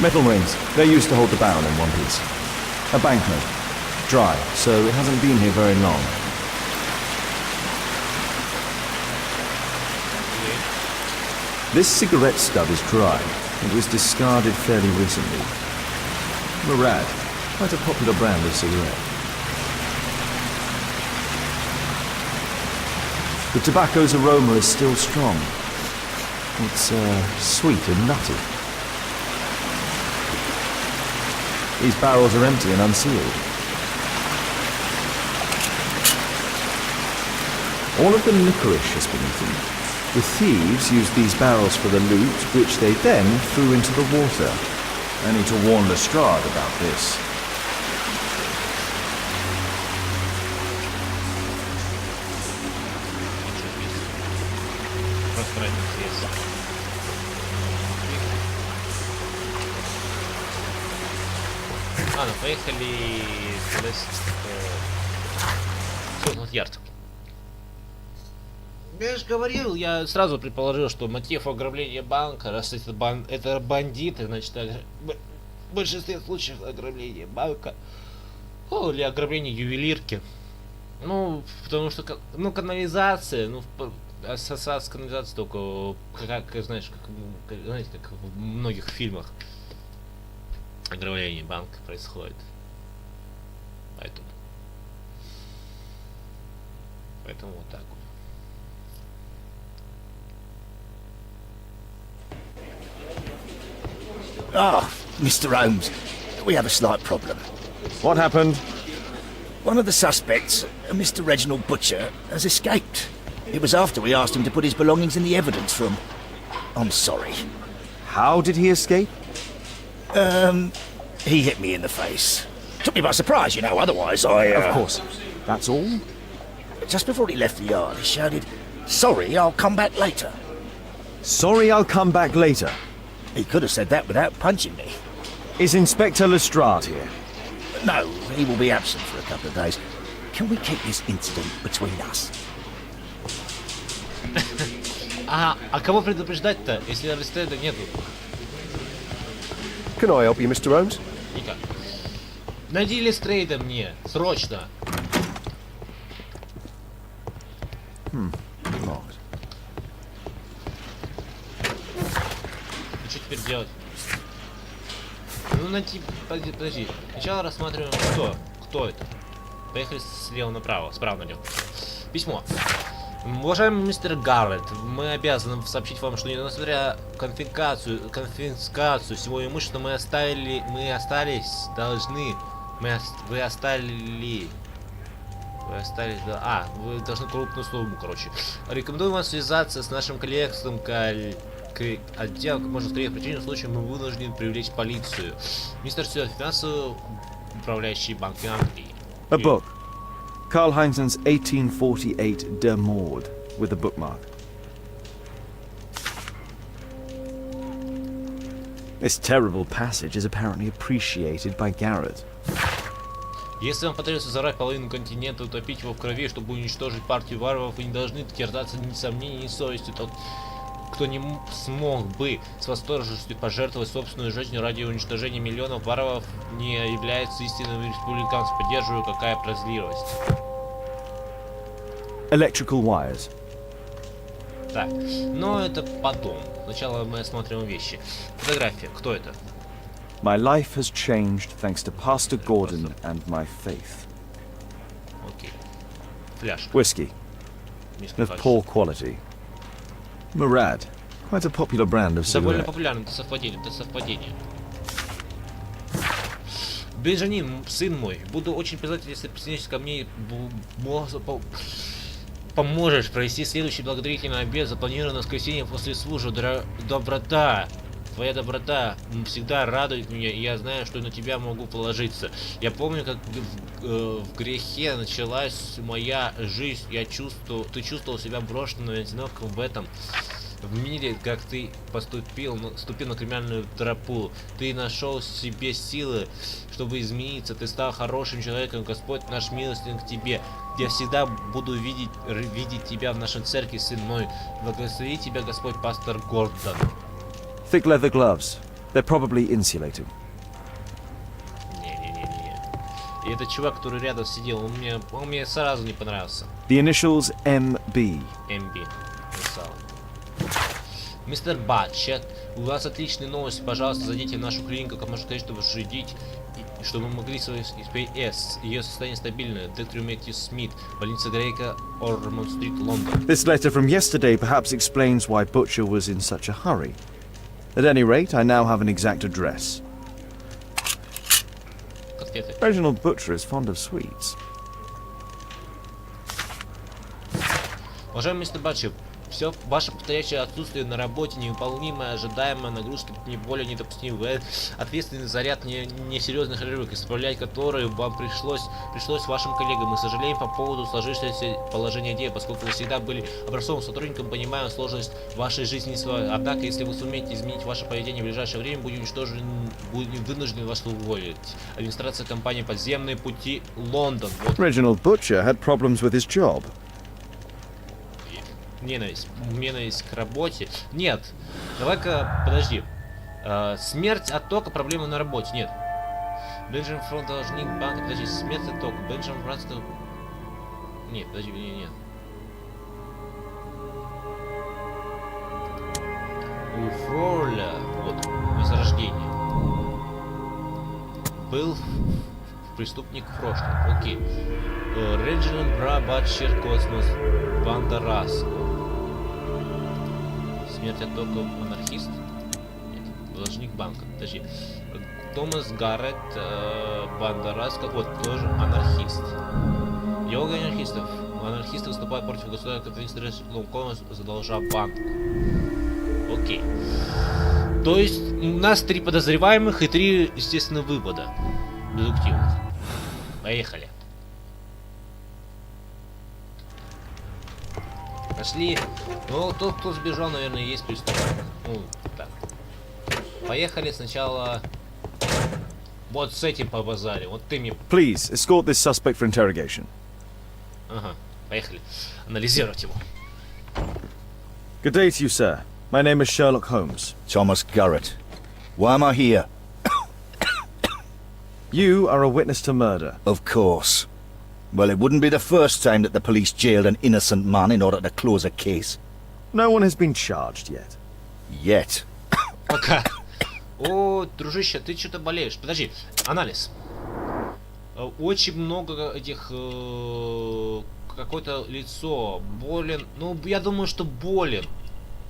[SPEAKER 6] Metal rings. They're used to hold the barrel in one piece. A banknote. Dry, so it hasn't been here very long. This cigarette stub is dry. It was discarded fairly recently. Murad, quite a popular brand of cigarette. The tobacco's aroma is still strong. It's sweet and nutty. These barrels are empty and unsealed. All of the licorice has been eaten. The thieves used these barrels for the loot, which they then threw into the water. I need to warn Lestrade about this.
[SPEAKER 1] Ладно, поехали в Ярд. Я же говорил, я сразу предположил, что мотив ограбления банка, раз это бандиты, значит, в большинстве случаев ограбление банка, или ограбление ювелирки. Ну, потому что, ну, канализация, ну, ассоциация с канализацией только, как, знаешь, знаете, как в многих фильмах ограбление банка происходит. Поэтому вот так вот.
[SPEAKER 5] Ah, Mr. Holmes, we have a slight problem.
[SPEAKER 6] What happened?
[SPEAKER 5] One of the suspects, Mr. Reginald Butcher, has escaped. It was after we asked him to put his belongings in the evidence room. I'm sorry.
[SPEAKER 6] How did he escape?
[SPEAKER 5] He hit me in the face. Took me by surprise, you know, otherwise I...
[SPEAKER 6] Of course. That's all?
[SPEAKER 5] Just before he left the yard, he shouted, "Sorry, I'll come back later."
[SPEAKER 6] Sorry, I'll come back later.
[SPEAKER 5] He could have said that without punching me.
[SPEAKER 6] Is Inspector Lestrade here?
[SPEAKER 5] No, he will be absent for a couple of days. Can we keep this incident between us?
[SPEAKER 1] А кого предупреждать-то, если Аристеда нету?
[SPEAKER 7] Can I help you, Mr. Holmes?
[SPEAKER 1] Никак. Найди Лестрейда мне, срочно.
[SPEAKER 6] Locked.
[SPEAKER 1] И что теперь делать? Ну, найти... Подожди. Сначала рассматриваем, кто это. Поехали слева направо, справа налево. Письмо. Уважаемый мистер Гарретт, мы обязаны сообщить вам, что несмотря на конфискацию всего имущества, вы должны крупную сумму, короче. Рекомендую вам связаться с нашим коллегом отдел, как можно скорее. В противном случае мы вынуждены привлечь полицию. Мистер Стюарт, финансово управляющий банки Англии.
[SPEAKER 6] A book. Karl Heinzen's 1848 Der Mord, with a bookmark. This terrible passage is apparently appreciated by Garrett.
[SPEAKER 1] Если вам потребуется взорвать половину континента, утопить его в крови, чтобы уничтожить партию варваров, вы не должны терзаться ни сомнений, ни совестью. Тот, кто не смог бы с восторженностью пожертвовать собственную жизнью ради уничтожения миллионов варваров, не является истинным республиканцем. Поддерживаю, какая прозорливость.
[SPEAKER 6] Electrical wires.
[SPEAKER 1] Так, но это потом. Сначала мы осмотрим вещи. Фотография. Кто это?
[SPEAKER 6] My life has changed thanks to Pastor Gordon and my faith.
[SPEAKER 1] Окей. Фляжка.
[SPEAKER 6] Whiskey, of poor quality. Murad, quite a popular brand of
[SPEAKER 1] Довольно
[SPEAKER 6] cigarette.
[SPEAKER 1] популярно, это совпадение. Бенджамин, сын мой, буду очень признателен, если присоединишься ко мне и поможешь провести следующий благотворительный обед, запланированный на воскресенье после службы. Доброта. Твоя доброта всегда радует меня, и я знаю, что на тебя могу положиться. Я помню, как в грехе началась моя жизнь. Ты чувствовал себя брошенным и одиноким в мире, как ты ступил на криминальную тропу. Ты нашел в себе силы, чтобы измениться. Ты стал хорошим человеком. Господь наш милостив к тебе. Я всегда буду видеть тебя в нашей церкви, сын мой. Благослови тебя, Господь, пастор Гордон.
[SPEAKER 6] Thick leather gloves. They're probably insulating.
[SPEAKER 1] Не. И этот чувак, который рядом сидел, он мне сразу не понравился.
[SPEAKER 6] The initials MB.
[SPEAKER 1] МБ. Написал. Мистер Батчет, у вас отличные новости. Пожалуйста, зайдите в нашу клинику, как можно сказать, чтобы мы могли свою СПС. Ее состояние стабильное. Доктор Мэтью Смит, больница Грейка, Ормонд-стрит, Лондон.
[SPEAKER 6] This letter from yesterday perhaps explains why Butcher was in such a hurry. At any rate, I now have an exact address.
[SPEAKER 1] Конфеты.
[SPEAKER 6] Reginald Butcher is fond of sweets.
[SPEAKER 1] Уважаемый мистер Батчет, все ваше повторяющее отсутствие на работе, невыполнимая ожидаемая нагрузка не более недопустимы. Вы ответственный за ряд несерьезных ошибок, исправлять которые вам пришлось вашим коллегам. Мы сожалеем по поводу сложившегося положения дел, поскольку вы всегда были образцовым сотрудником, понимаем сложность вашей жизни. Однако, если вы сумеете изменить ваше поведение в ближайшее время, будем вынуждены вас уволить. Администрация компании «Подземные пути», Лондон. Вот.
[SPEAKER 6] Reginald Butcher had problems with his job.
[SPEAKER 1] Ненависть к работе. Нет. Давай-ка, подожди. Смерть от тока, проблемы на работе. Нет. Бенджамин Фронт должник банка. Подожди, смерть от тока. Бенджамин Фронт... Нет, подожди, нет. У Фроля, вот, возрождение. Был преступник в прошлом. Окей. Реджинальд Бра, Батчер, Космос, Банда Раско. Смерть от тока, анархист? Нет, должник банка. Подожди. Томас Гаррет, Банда Раско, вот, тоже анархист. Йога анархистов. Анархисты выступают против государства, Космос задолжал банку. Окей. То есть у нас 3 подозреваемых и 3, естественно, вывода. Дедуктивных. Поехали. Пошли. Ну, тот, кто сбежал, наверное, есть преступник. Ну, так. Поехали сначала вот с этим по базаре. Вот ты мне...
[SPEAKER 6] Please, escort this suspect for interrogation.
[SPEAKER 1] Ага, поехали. Анализировать его.
[SPEAKER 6] Good day to you, sir. My name is Sherlock Holmes.
[SPEAKER 5] Thomas Garrett. Why am I here?
[SPEAKER 6] You are a witness to murder.
[SPEAKER 5] Of course. Well, it wouldn't be the first time that the police jailed an innocent man in order to close a case.
[SPEAKER 6] No one has been charged yet.
[SPEAKER 5] Yet.
[SPEAKER 1] Пока. О, дружище, ты что-то болеешь. Подожди, анализ. Очень много этих... какое-то лицо. Болен. Ну, я думаю, что болен.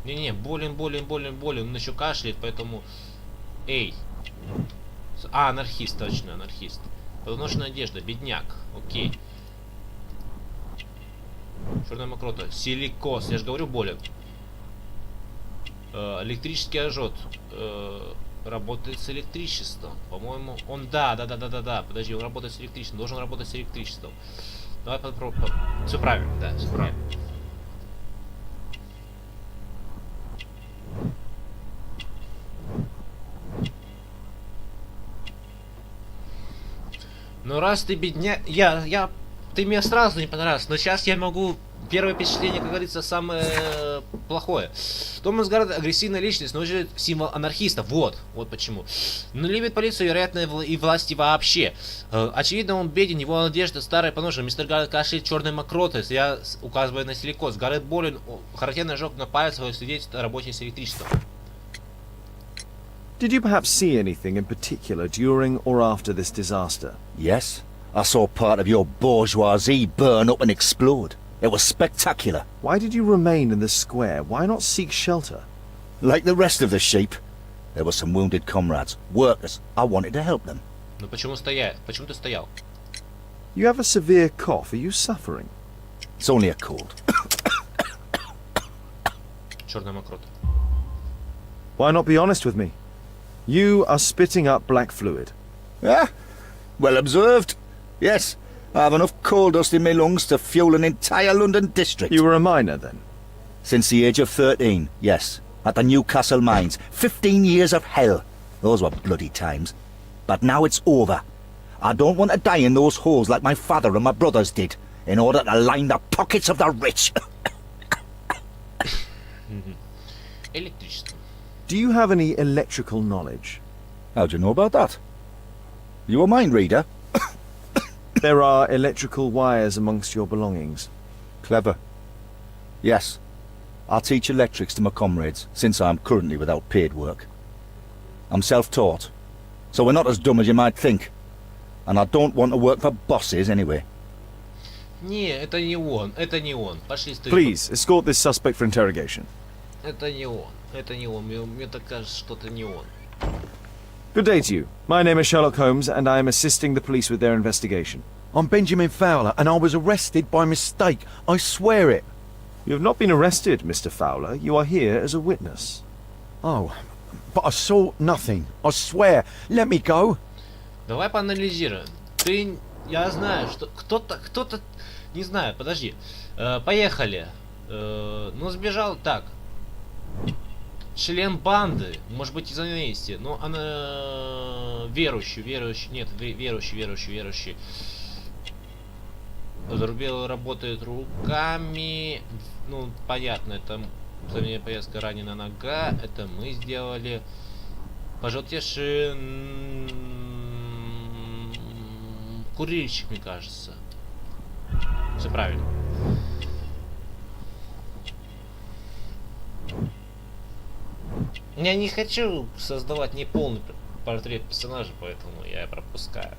[SPEAKER 1] Не-не, болен. Он еще кашляет, поэтому... Эй. А, анархист, точно, анархист. Подношенная одежда, бедняк. Окей. Черная мокрота. Силикоз. Я же говорю, болен. Электрический ожог. Работает с электричеством. По-моему, он... Да. Подожди, он работает с электричеством. Должен работать с электричеством. Давай попробуем. Все правильно, да, все правильно. Ну раз ты бедня... Ты мне сразу не понравился, но сейчас я могу... Первое впечатление, как говорится, самое плохое. Томас Гаррет агрессивная личность, но же символ анархиста. Вот почему. Но любит полицию, вероятно, и власти вообще. Очевидно, он беден, его одежда старая поношена. Мистер Гаррет кашляет черной мокротой, я указываю на силикоз. Гаррет болен, характерный ожог на пальце свидетельствует о работе с электричеством.
[SPEAKER 6] Did you perhaps see anything in particular during or after this disaster?
[SPEAKER 5] Yes. I saw part of your bourgeoisie burn up and explode. It was spectacular.
[SPEAKER 6] Why did you remain in the square? Why not seek shelter?
[SPEAKER 5] Like the rest of the sheep, there were some wounded comrades, workers. I wanted to help them.
[SPEAKER 1] Ну почему ты стоял?
[SPEAKER 6] You have a severe cough. Are you suffering?
[SPEAKER 5] It's only a cold.
[SPEAKER 1] Черная мокрота.
[SPEAKER 6] Why not be honest with me? You are spitting up black fluid.
[SPEAKER 5] Ah, well observed. Yes, I have enough coal dust in my lungs to fuel an entire London district.
[SPEAKER 6] You were a miner then?
[SPEAKER 5] Since the age of 13, yes. At the Newcastle mines. 15 years of hell. Those were bloody times. But now it's over. I don't want to die in those holes like my father and my brothers did, in order to line the pockets of the rich.
[SPEAKER 1] Электричество.
[SPEAKER 6] Do you have any electrical knowledge?
[SPEAKER 5] How do you know about that? You a mind reader?
[SPEAKER 6] There are electrical wires amongst your belongings.
[SPEAKER 5] Clever. Yes. I teach electrics to my comrades, since I'm currently without paid work. I'm self-taught, so we're not as dumb as you might think. And I don't want to work for bosses anyway.
[SPEAKER 1] Не, это не он, это не он. Пошли с
[SPEAKER 6] Please, escort this suspect for interrogation.
[SPEAKER 1] Это не он, это не он. Мне так кажется, что это не он.
[SPEAKER 6] Good day to you. My name is Sherlock Holmes, and I am assisting the police with their investigation.
[SPEAKER 3] I'm Benjamin Fowler, and I was arrested by mistake. I swear it.
[SPEAKER 6] You have not been arrested, Mr. Fowler. You are here as a witness.
[SPEAKER 3] Oh, but I saw nothing. I swear. Let me go.
[SPEAKER 1] Давай поанализируем. Ты, я знаю, что кто-то, не знаю, подожди. Поехали. Ну, сбежал так. Член банды, может быть, из вместе, но она верующий, нет, верующий. Зарубел работает руками, ну, понятно, это мне повязка ранена нога, это мы сделали. Пожелтевший курильщик, мне кажется. Все правильно. Я не хочу создавать неполный портрет персонажа, поэтому я пропускаю.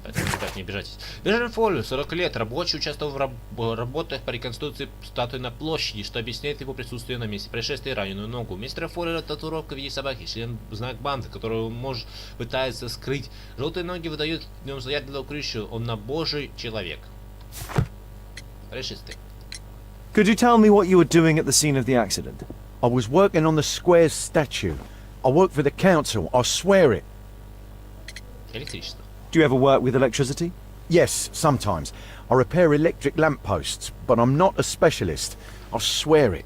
[SPEAKER 1] Так, не обижайтесь. Бежим Фолли, 40 лет, рабочий, участвовал в работах по реконструкции статуи на площади, что объясняет его присутствие на месте происшествия и раненую ногу. Мистера Фоллера татуировка в виде собаки, член знак банды, которую может пытается скрыть. Желтые ноги выдают в нем заядлого крышу, он набожий человек. Происшествие.
[SPEAKER 6] Could you tell me what you were doing at the scene of the accident?
[SPEAKER 3] I was working on the square's statue. I work for the council. I swear it.
[SPEAKER 1] Электричество.
[SPEAKER 6] Do you ever work with electricity?
[SPEAKER 3] Yes, sometimes. I repair electric lampposts, but I'm not a specialist. I swear it.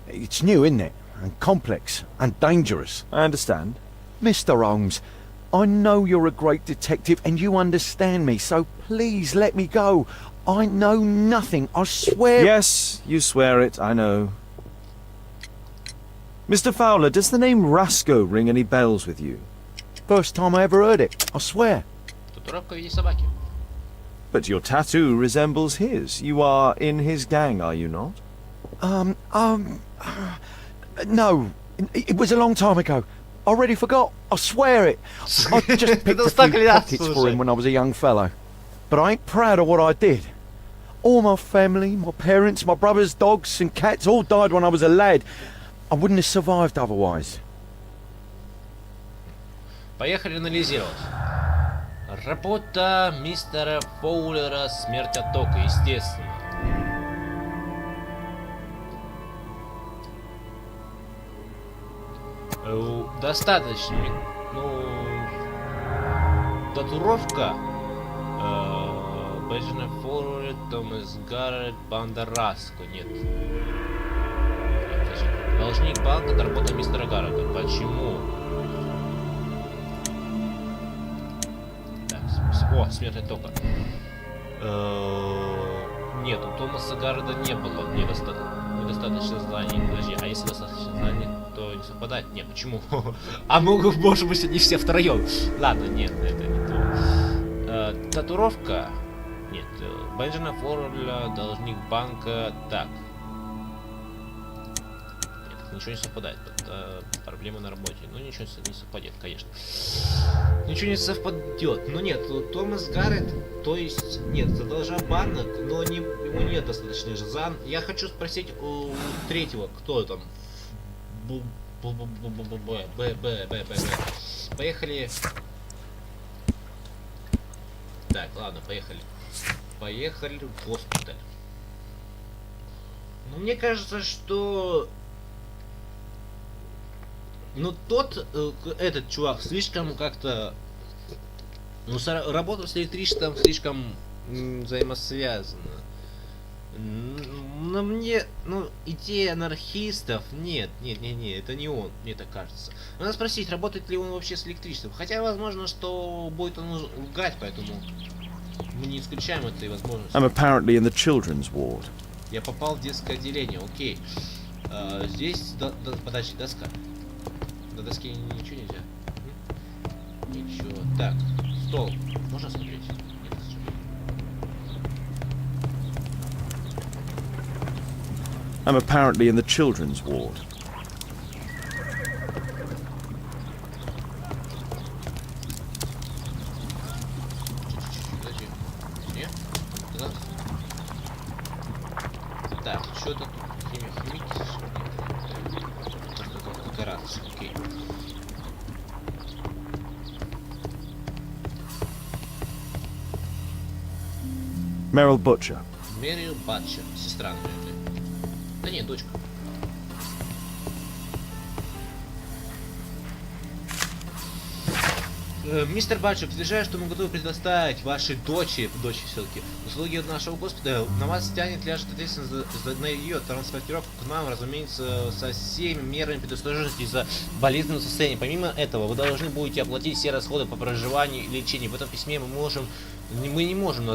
[SPEAKER 3] It's new, isn't it? And complex and dangerous.
[SPEAKER 6] I understand.
[SPEAKER 3] Mr. Holmes, I know you're a great detective and you understand me, so please let me go. I know nothing, I swear.
[SPEAKER 6] Yes, you swear it, I know. Mr. Fowler, does the name Rasco ring any bells with you?
[SPEAKER 3] First time I ever heard it, I swear.
[SPEAKER 1] Татуировка в виде собаки.
[SPEAKER 6] But your tattoo resembles his. You are in his gang, are you not?
[SPEAKER 3] No. It was a long time ago. I already forgot. I swear it. I just picked a few pockets for him when I was a young fellow. But I ain't proud of what I did. All my family, my parents, my brothers, dogs and cats all died when I was a lad. I wouldn't have survived otherwise.
[SPEAKER 1] Поехали анализировать. Работа мистера Фоулера, смерть от тока, естественно. Достаточно. Ну, татуировка. Бенджамин Фоулер, Томас Гаррет, банда Раско. Нет. Должник банка, это работа мистера Гаррета. Почему? О, смерть от тока. Нет, у Томаса Гаррета не было недостаточно знаний. Подожди, а если достаточно знаний, то не совпадает? Нет, почему? А может быть, не все втроем. Ладно, нет, это не то. Татуировка. Нет, Бенджамин Форлер, должник банка. Так. Нет, ничего не совпадает. Это проблема на работе. Ну, ничего не совпадет, конечно. Ничего не совпадет. Ну нет, Томас Гаррет, то есть, нет, задолжал банк, но ему нет достаточно зан. Я хочу спросить у третьего, кто там? Поехали. Так, ладно, поехали. Поехали в госпиталь. Ну, мне кажется, что... Ну, этот чувак слишком как-то... Ну, работа с электричеством слишком взаимосвязана. Но мне, ну, идея анархистов, нет, это не он, мне так кажется. Надо спросить, работает ли он вообще с электричеством. Хотя, возможно, что будет он лгать, поэтому мы не исключаем этой возможности.
[SPEAKER 6] I'm apparently in the children's ward.
[SPEAKER 1] Я попал в детское отделение, окей. Здесь, подожди, доска. До доски ничего нельзя. Ничего. Так, стол. Можно смотреть? Нет, зачем?
[SPEAKER 6] I'm apparently in the children's ward.
[SPEAKER 1] Подожди. Нет? Туда? Так, что-то тут химики декорации, окей.
[SPEAKER 6] Meryl Butcher.
[SPEAKER 1] Мэрил Батчер, сестра, наверное. Да нет, дочка. Мистер Батчер, утверждаю, что мы готовы предоставить вашей дочери все-таки услуги от нашего госпиталя. На вас тянет ляжет ответственность на ее транспортировку к нам, разумеется, со всеми мерами предосторожности из-за болезненного состояния. Помимо этого, вы должны будете оплатить все расходы по проживанию и лечению. В этом письме мы не можем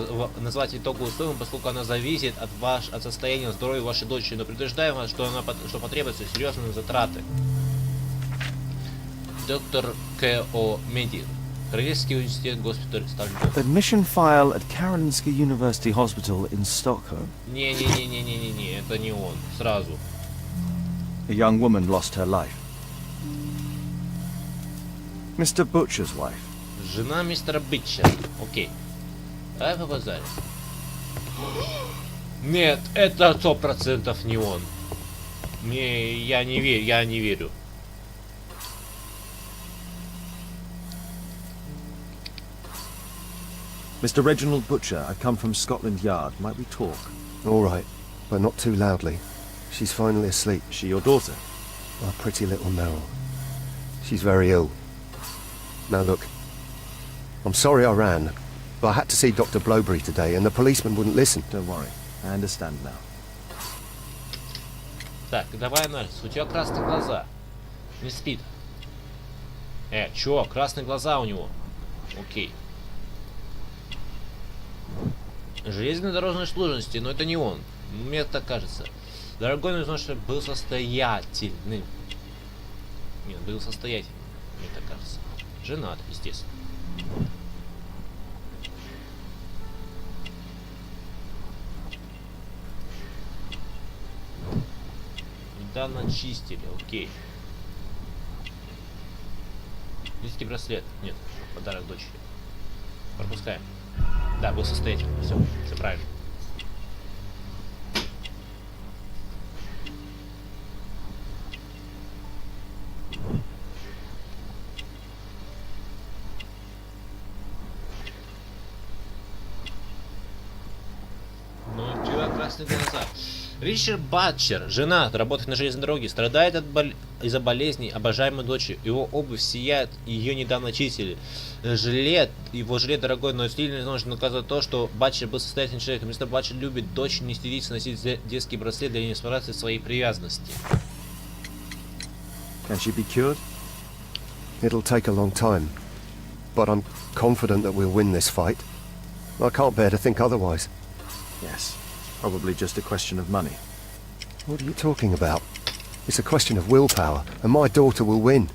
[SPEAKER 1] назвать итоговую стоимость, поскольку она зависит от состояния здоровья вашей дочери, но предупреждаем вас, что потребуются серьезные затраты. Доктор К.О. Меди. Королевский университет, госпиталь, Сталинград.
[SPEAKER 6] Admission file at Karolinska University Hospital in Stockholm.
[SPEAKER 1] Не, это не он. Сразу.
[SPEAKER 6] A young woman lost her life. Mr. Butcher's wife.
[SPEAKER 1] Жена мистера Битчера. Окей. Давай по базаре. Нет, это 100% не он. Я не верю.
[SPEAKER 6] Mr. Reginald Butcher, I come from Scotland Yard. Might we talk?
[SPEAKER 7] All right, but not too loudly. She's finally asleep.
[SPEAKER 6] Is she your daughter?
[SPEAKER 7] My pretty little Meryl. She's very ill. Now look, I'm sorry I ran, but I had to see Dr. Blowberry today and the policeman wouldn't listen.
[SPEAKER 6] Don't worry. I understand now.
[SPEAKER 1] Так, давай анализ. У тебя красные глаза. Не спит. Чё? Красные глаза у него. Окей. Железнодорожной служности, но это не он. Мне так кажется. Дорогой, нужно, чтобы был состоятельным. Нет, был состоятельным. Мне так кажется. Женат, естественно. Недавно чистили, окей. Детский браслет. Нет, подарок дочери. Пропускаем. Да, был состоятельным. Все правильно. Но у тебя красные глаза. Ричард Батчер, женат, работает на железной дороге, страдает из-за болезней обожаемой дочери. Его обувь сияет, ее недавно чистили. Его жилет дорогой, но сильно нужно наказывать то, что Батчер был состоятельным человеком. Мистер Батчер любит дочь, не стыдится носить детский браслет для демонстрации своей привязанности.
[SPEAKER 6] Can she be cured?
[SPEAKER 7] It'll take a long time, but I'm confident that we'll win this fight. I can't bear to think otherwise.
[SPEAKER 6] Yes. Probably just a question of money.
[SPEAKER 7] What are you talking about? It's a question of willpower, and my daughter will win.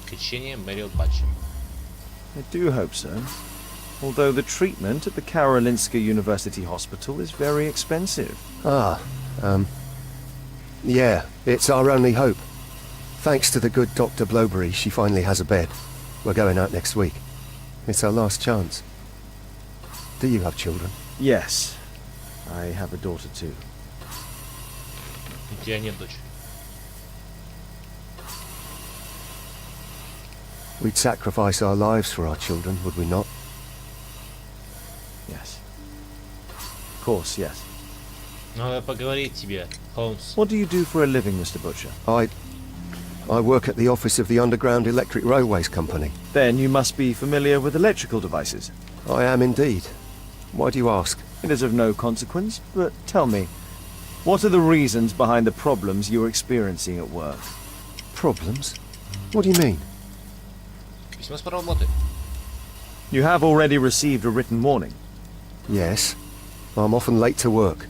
[SPEAKER 1] Лечение Мэрил Батчер.
[SPEAKER 6] I do hope so. Although the treatment at the Karolinska University Hospital is very expensive.
[SPEAKER 7] Yeah, it's our only hope. Thanks to the good Dr. Blowberry, she finally has a bed. We're going out next week. It's our last chance. Do you have children?
[SPEAKER 6] Yes. I have a daughter too.
[SPEAKER 1] У тебя нет дочери.
[SPEAKER 7] We'd sacrifice our lives for our children, would we not?
[SPEAKER 6] Yes. Of course, yes.
[SPEAKER 1] Надо поговорить тебе, Холмс.
[SPEAKER 6] What do you do for a living, Mr. Butcher?
[SPEAKER 7] I work at the office of the Underground Electric Railways Company.
[SPEAKER 6] Then you must be familiar with electrical devices.
[SPEAKER 7] I am indeed. Why do you ask?
[SPEAKER 6] It is of no consequence, but tell me, what are the reasons behind the problems you're experiencing at work?
[SPEAKER 7] Problems? What do you mean?
[SPEAKER 1] Письмо с работы.
[SPEAKER 6] You have already received a written warning.
[SPEAKER 7] Yes. I'm often late to work.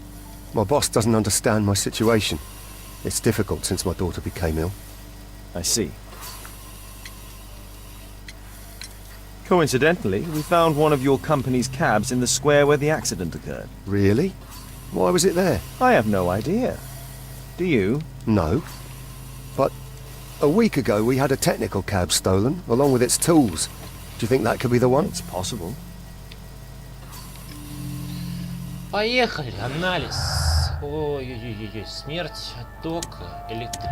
[SPEAKER 7] My boss doesn't understand my situation. It's difficult since my daughter became ill.
[SPEAKER 6] I see. Coincidentally, we found one of your company's cabs in the square where the accident occurred.
[SPEAKER 7] Really? Why was it there?
[SPEAKER 6] I have no idea. Do you?
[SPEAKER 7] No. But a week ago we had a technical cab stolen, along with its tools. Do you think that could be the one?
[SPEAKER 6] It's possible.
[SPEAKER 1] Поехали, анализ. Ой-ой-ой-ой, смерть от тока, электрик.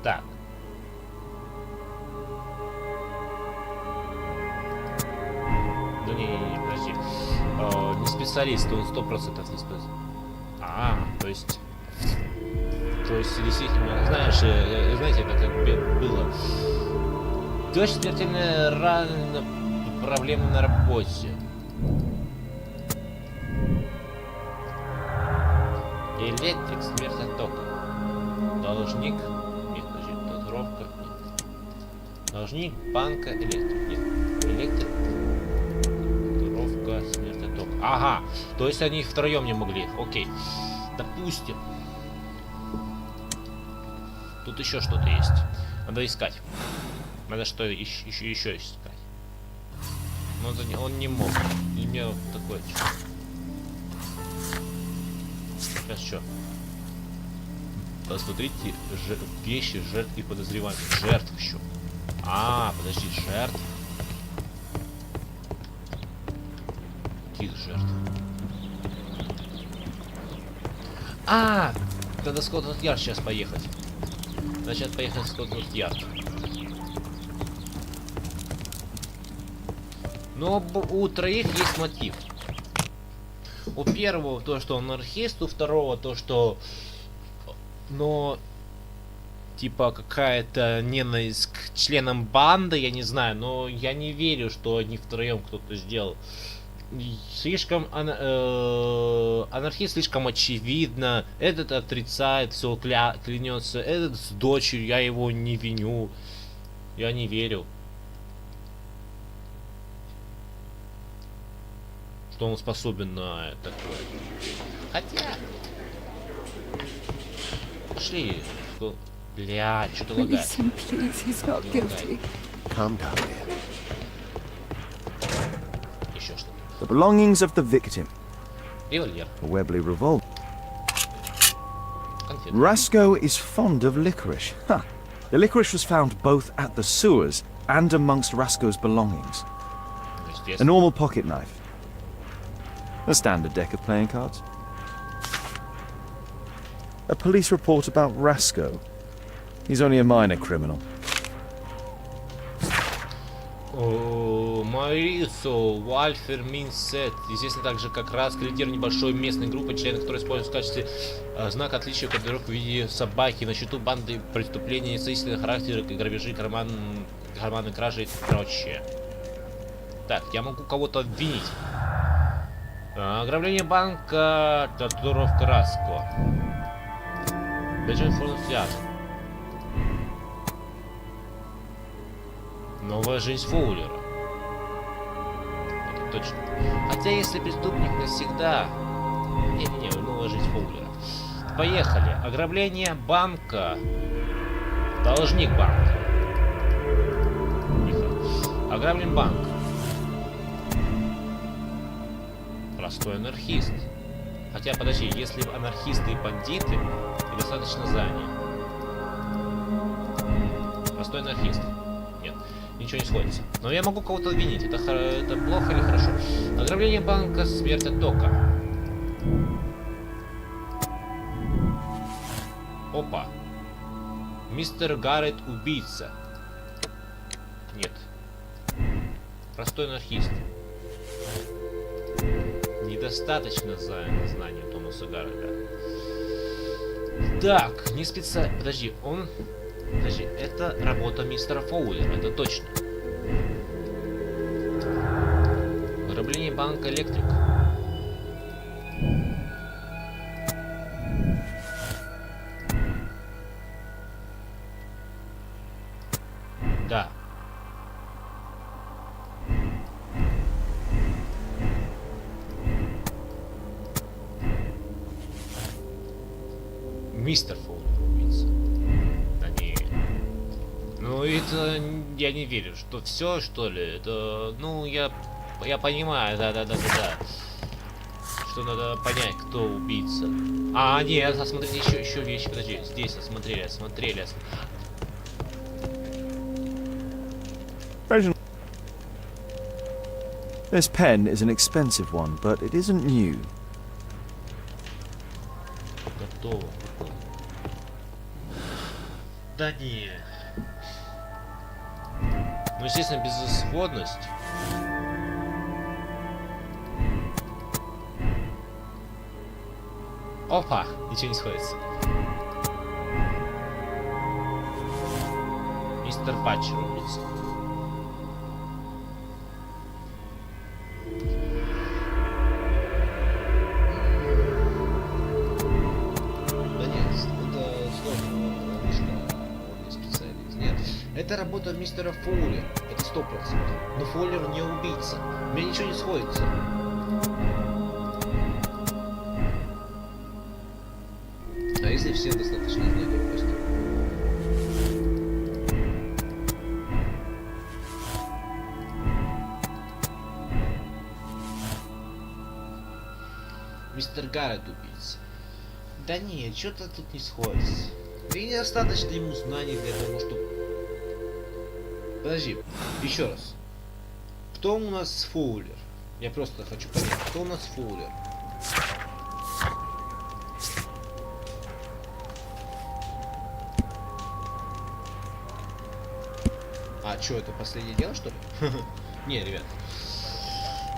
[SPEAKER 1] Так. Да не, подожди. Не специалист, он 100% не специалист. То есть... действительно, знаешь, знаете, как было. Дочь смертельная рана, проблемы на работе. Электрик, смерть от тока. Должник. Нет, подожди, татуировка. Нет. Должник, банка, электрик. Нет. Электрик. Татуировка, смерть от тока. Ага. То есть они втроем не могли. Окей. Допустим. Тут еще что-то есть. Надо искать. Надо что еще искать. Но он не мог. И мне вот такое чувство. Сейчас что? Посмотрите вещи жертв и подозреваемых. Жертв еще. Подожди, жертв. Каких жертв? Надо Скотланд-Ярд сейчас поехать. Значит, поехать в Скотланд-Ярд. Но у троих есть мотив. У первого то, что он анархист, у второго то, что... Но... Типа какая-то ненависть к членам банды, я не знаю, но я не верю, что они втроем кто-то сделал. Слишком... анархист слишком очевидно. Этот отрицает, все клянется. Этот с дочерью, я его не виню. Я не верю. Что он способен на такое. Хотя... Пошли. Бля, что-то лагает. Еще что-то.
[SPEAKER 6] The belongings of the victim.
[SPEAKER 1] Револьвер.
[SPEAKER 6] A Webley revolver.
[SPEAKER 1] Конфеты.
[SPEAKER 6] Rasco is fond of licorice. Huh. The licorice was found both at the sewers and amongst Rasco's belongings. A normal pocket knife. A standard deck of playing cards. A police report about Rasco. He's only a minor criminal.
[SPEAKER 1] Морисо, Вальфер, Минсет. Известно также как Раско, лидер небольшой местной группы, члены которой используют в качестве знака отличия кодировок в виде собаки. На счету банды преступления несостоятельного характера, грабежи, карманные кражи и прочее. Так, я могу кого-то обвинить. Ограбление банка, татуировка Раско. Бежим функциад. Новая жизнь Фоулера. Это точно. Хотя если преступник навсегда... Не-не-не, новая жизнь Фоулера. Поехали. Ограбление банка. Должник банка. Ограблен банк. Простой анархист. Хотя, подожди, если анархисты и бандиты, достаточно знания. Простой анархист. Нет, ничего не сходится. Но я могу кого-то обвинить. Это плохо или хорошо? Ограбление банка, смерть от тока. Опа. Мистер Гаррет убийца. Нет. Простой анархист. Недостаточно знаний у Томаса Гаррета. Так, не специально... Подожди, Подожди, это работа мистера Фоулера, это точно. Ограбление банка Электрик. Да. Мистер Фоулер убийца. Да не. Ну это я не верю, что все что ли. Это ну я понимаю, да. Что надо понять, кто убийца. А, нет, осмотрите еще вещи, подожди. Здесь осмотрели.
[SPEAKER 6] Reginald. This pen is an expensive one, but it isn't new.
[SPEAKER 1] Готово. Да не. Ну, естественно, безысходность. Опа! Ничего не сходится. Мистер Батчер убийца. Это работа мистера Фоулера, это 100%. Но Фоулер не убийца. У меня ничего не сходится. А если все достаточно знают просто? Мистер Гаррет убийца. Да нет, что-то тут не сходится. Да и недостаточно ему знаний для того, чтобы... Подожди, еще раз. Кто у нас Фоулер? Я просто хочу понять, кто у нас Фоулер? А, что, это последнее дело, что ли? Не, ребят.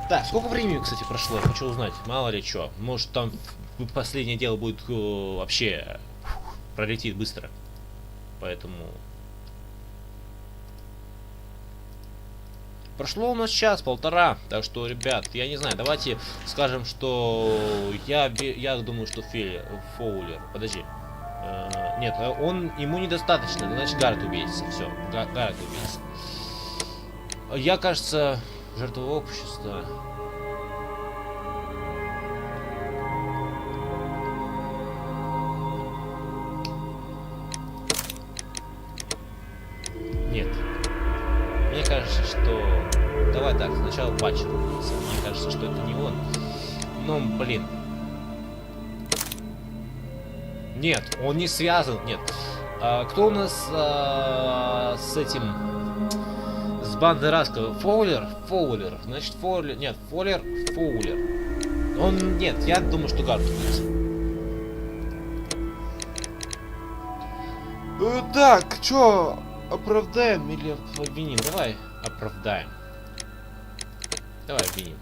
[SPEAKER 1] Так, сколько времени, кстати, прошло? Я хочу узнать. Мало ли что. Может, там последнее дело будет вообще пролетит быстро. Поэтому... Прошло у нас час-полтора, так что, ребят, я не знаю, давайте скажем, что я думаю, что Фоулер, подожди, нет, ему недостаточно, значит Гаррет убийца, все, Гаррет убийца. Я, кажется, жертва общества. Нет. Мне кажется, что... Давай так, сначала Батчер убийца. Мне кажется, что это не он. Но, блин. Нет, он не связан. Нет. Кто у нас с этим... С бандой Раска? Фоулер. Значит, Фоулер... Нет, Фоулер. Он... Нет, я думаю, что Гаррет убийца. Так, чё... Оправдаем или обвиним? Давай оправдаем. Давай обвиним.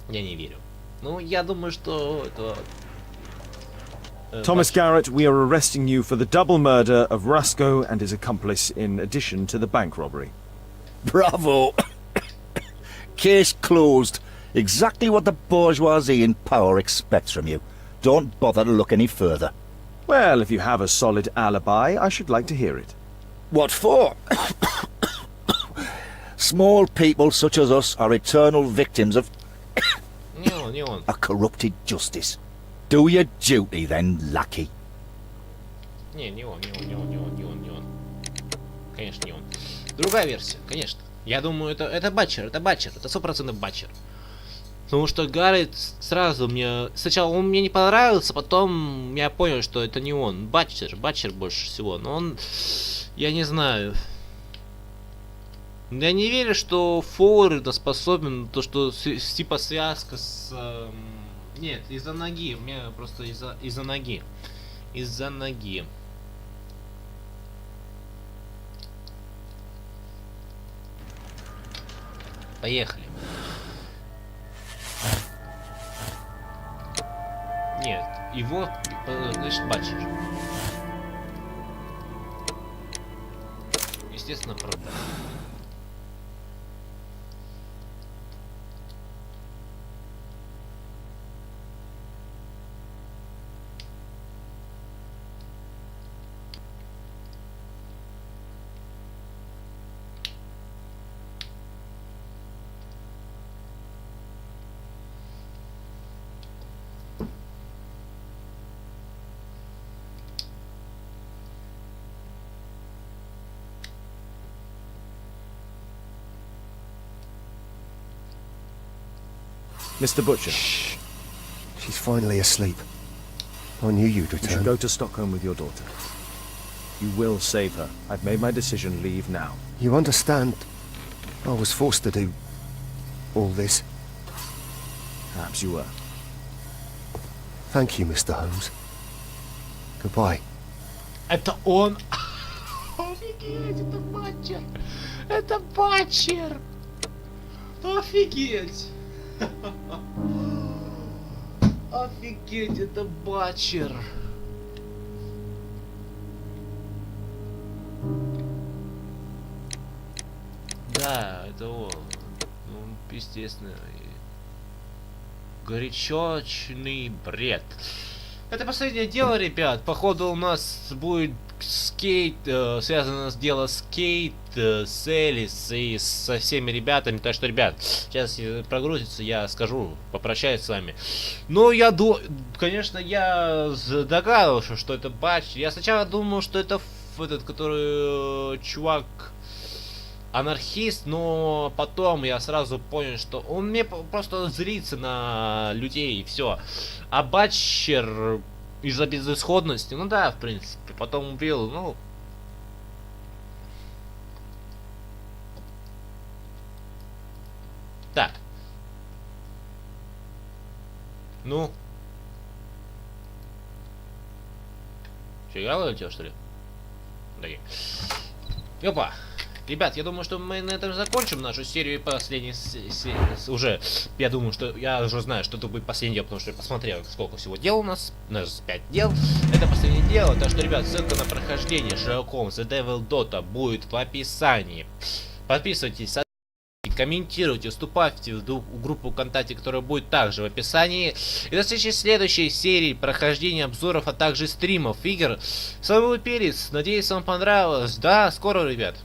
[SPEAKER 1] Я не верю. Ну, я думаю, что это...
[SPEAKER 6] Thomas Garrett, we are arresting you for the double murder of Rusco and his accomplice in addition to the bank robbery.
[SPEAKER 5] Bravo! Case closed. Exactly what the bourgeoisie in power expects from you. Don't bother to look any further.
[SPEAKER 6] Well, if you have a solid alibi, I should like to hear it.
[SPEAKER 5] What for? Small people such as us are eternal victims of
[SPEAKER 1] Не он.
[SPEAKER 5] a corrupted justice. Do your duty then, lackey.
[SPEAKER 1] Не он. Конечно, не он. Другая версия, конечно. Я думаю, это Батчер, это 100% Батчер. Потому что Гаррет сразу мне... Сначала он мне не понравился, потом я понял, что это не он. Батчер больше всего. Но он... Я не знаю. Я не верю, что Фоулер способен... То, что типа связка с... Нет, из-за ноги. У меня просто из-за ноги. Из-за ноги. Поехали. Нет, его, значит, Батчер. Естественно, правда.
[SPEAKER 6] Mr. Butcher,
[SPEAKER 7] She's finally asleep. I knew you'd
[SPEAKER 6] you should
[SPEAKER 7] return.
[SPEAKER 6] go to Stockholm with your daughter. You will save her. I've made my decision. Leave now.
[SPEAKER 7] You understand, I was forced to do all this.
[SPEAKER 6] Perhaps you were.
[SPEAKER 7] Thank you, Mr. Holmes. Goodbye.
[SPEAKER 1] Это он. Офигеть, это Батчер. Это Батчер. Офигеть. Офигеть, это Батчер. Да, это он. Ну, естественно. Горячечный бред. Это последнее дело, ребят. Походу у нас будет скейт, связано с дело скейт, с Элис и со всеми ребятами. Так что, ребят, сейчас прогрузится, я скажу, попрощаюсь с вами. Но я конечно, я догадывался, что это Батч. Я сначала думал, что это этот, который чувак анархист, но потом я сразу понял, что он мне просто злится на людей и все. А Батчер из-за безысходности, ну да, в принципе, потом убил, ну... Так. Ну? Че, игра вылетела, что ли? Окей. Опа! Ребят, я думаю, что мы на этом закончим нашу серию последней уже. Я думаю, что я уже знаю, что это будет последнее, потому что я посмотрел, сколько всего дел у нас. У нас 5 дел. Это последнее дело. Так что, ребят, ссылка на прохождение Shelock Holmes The Devil Dota будет в описании. Подписывайтесь, комментируйте, вступайте в группу ВКонтакте, которая будет также в описании. И до встречи в следующей серии прохождения обзоров, а также стримов игр. С вами был Перец. Надеюсь, вам понравилось. До скорого, ребят.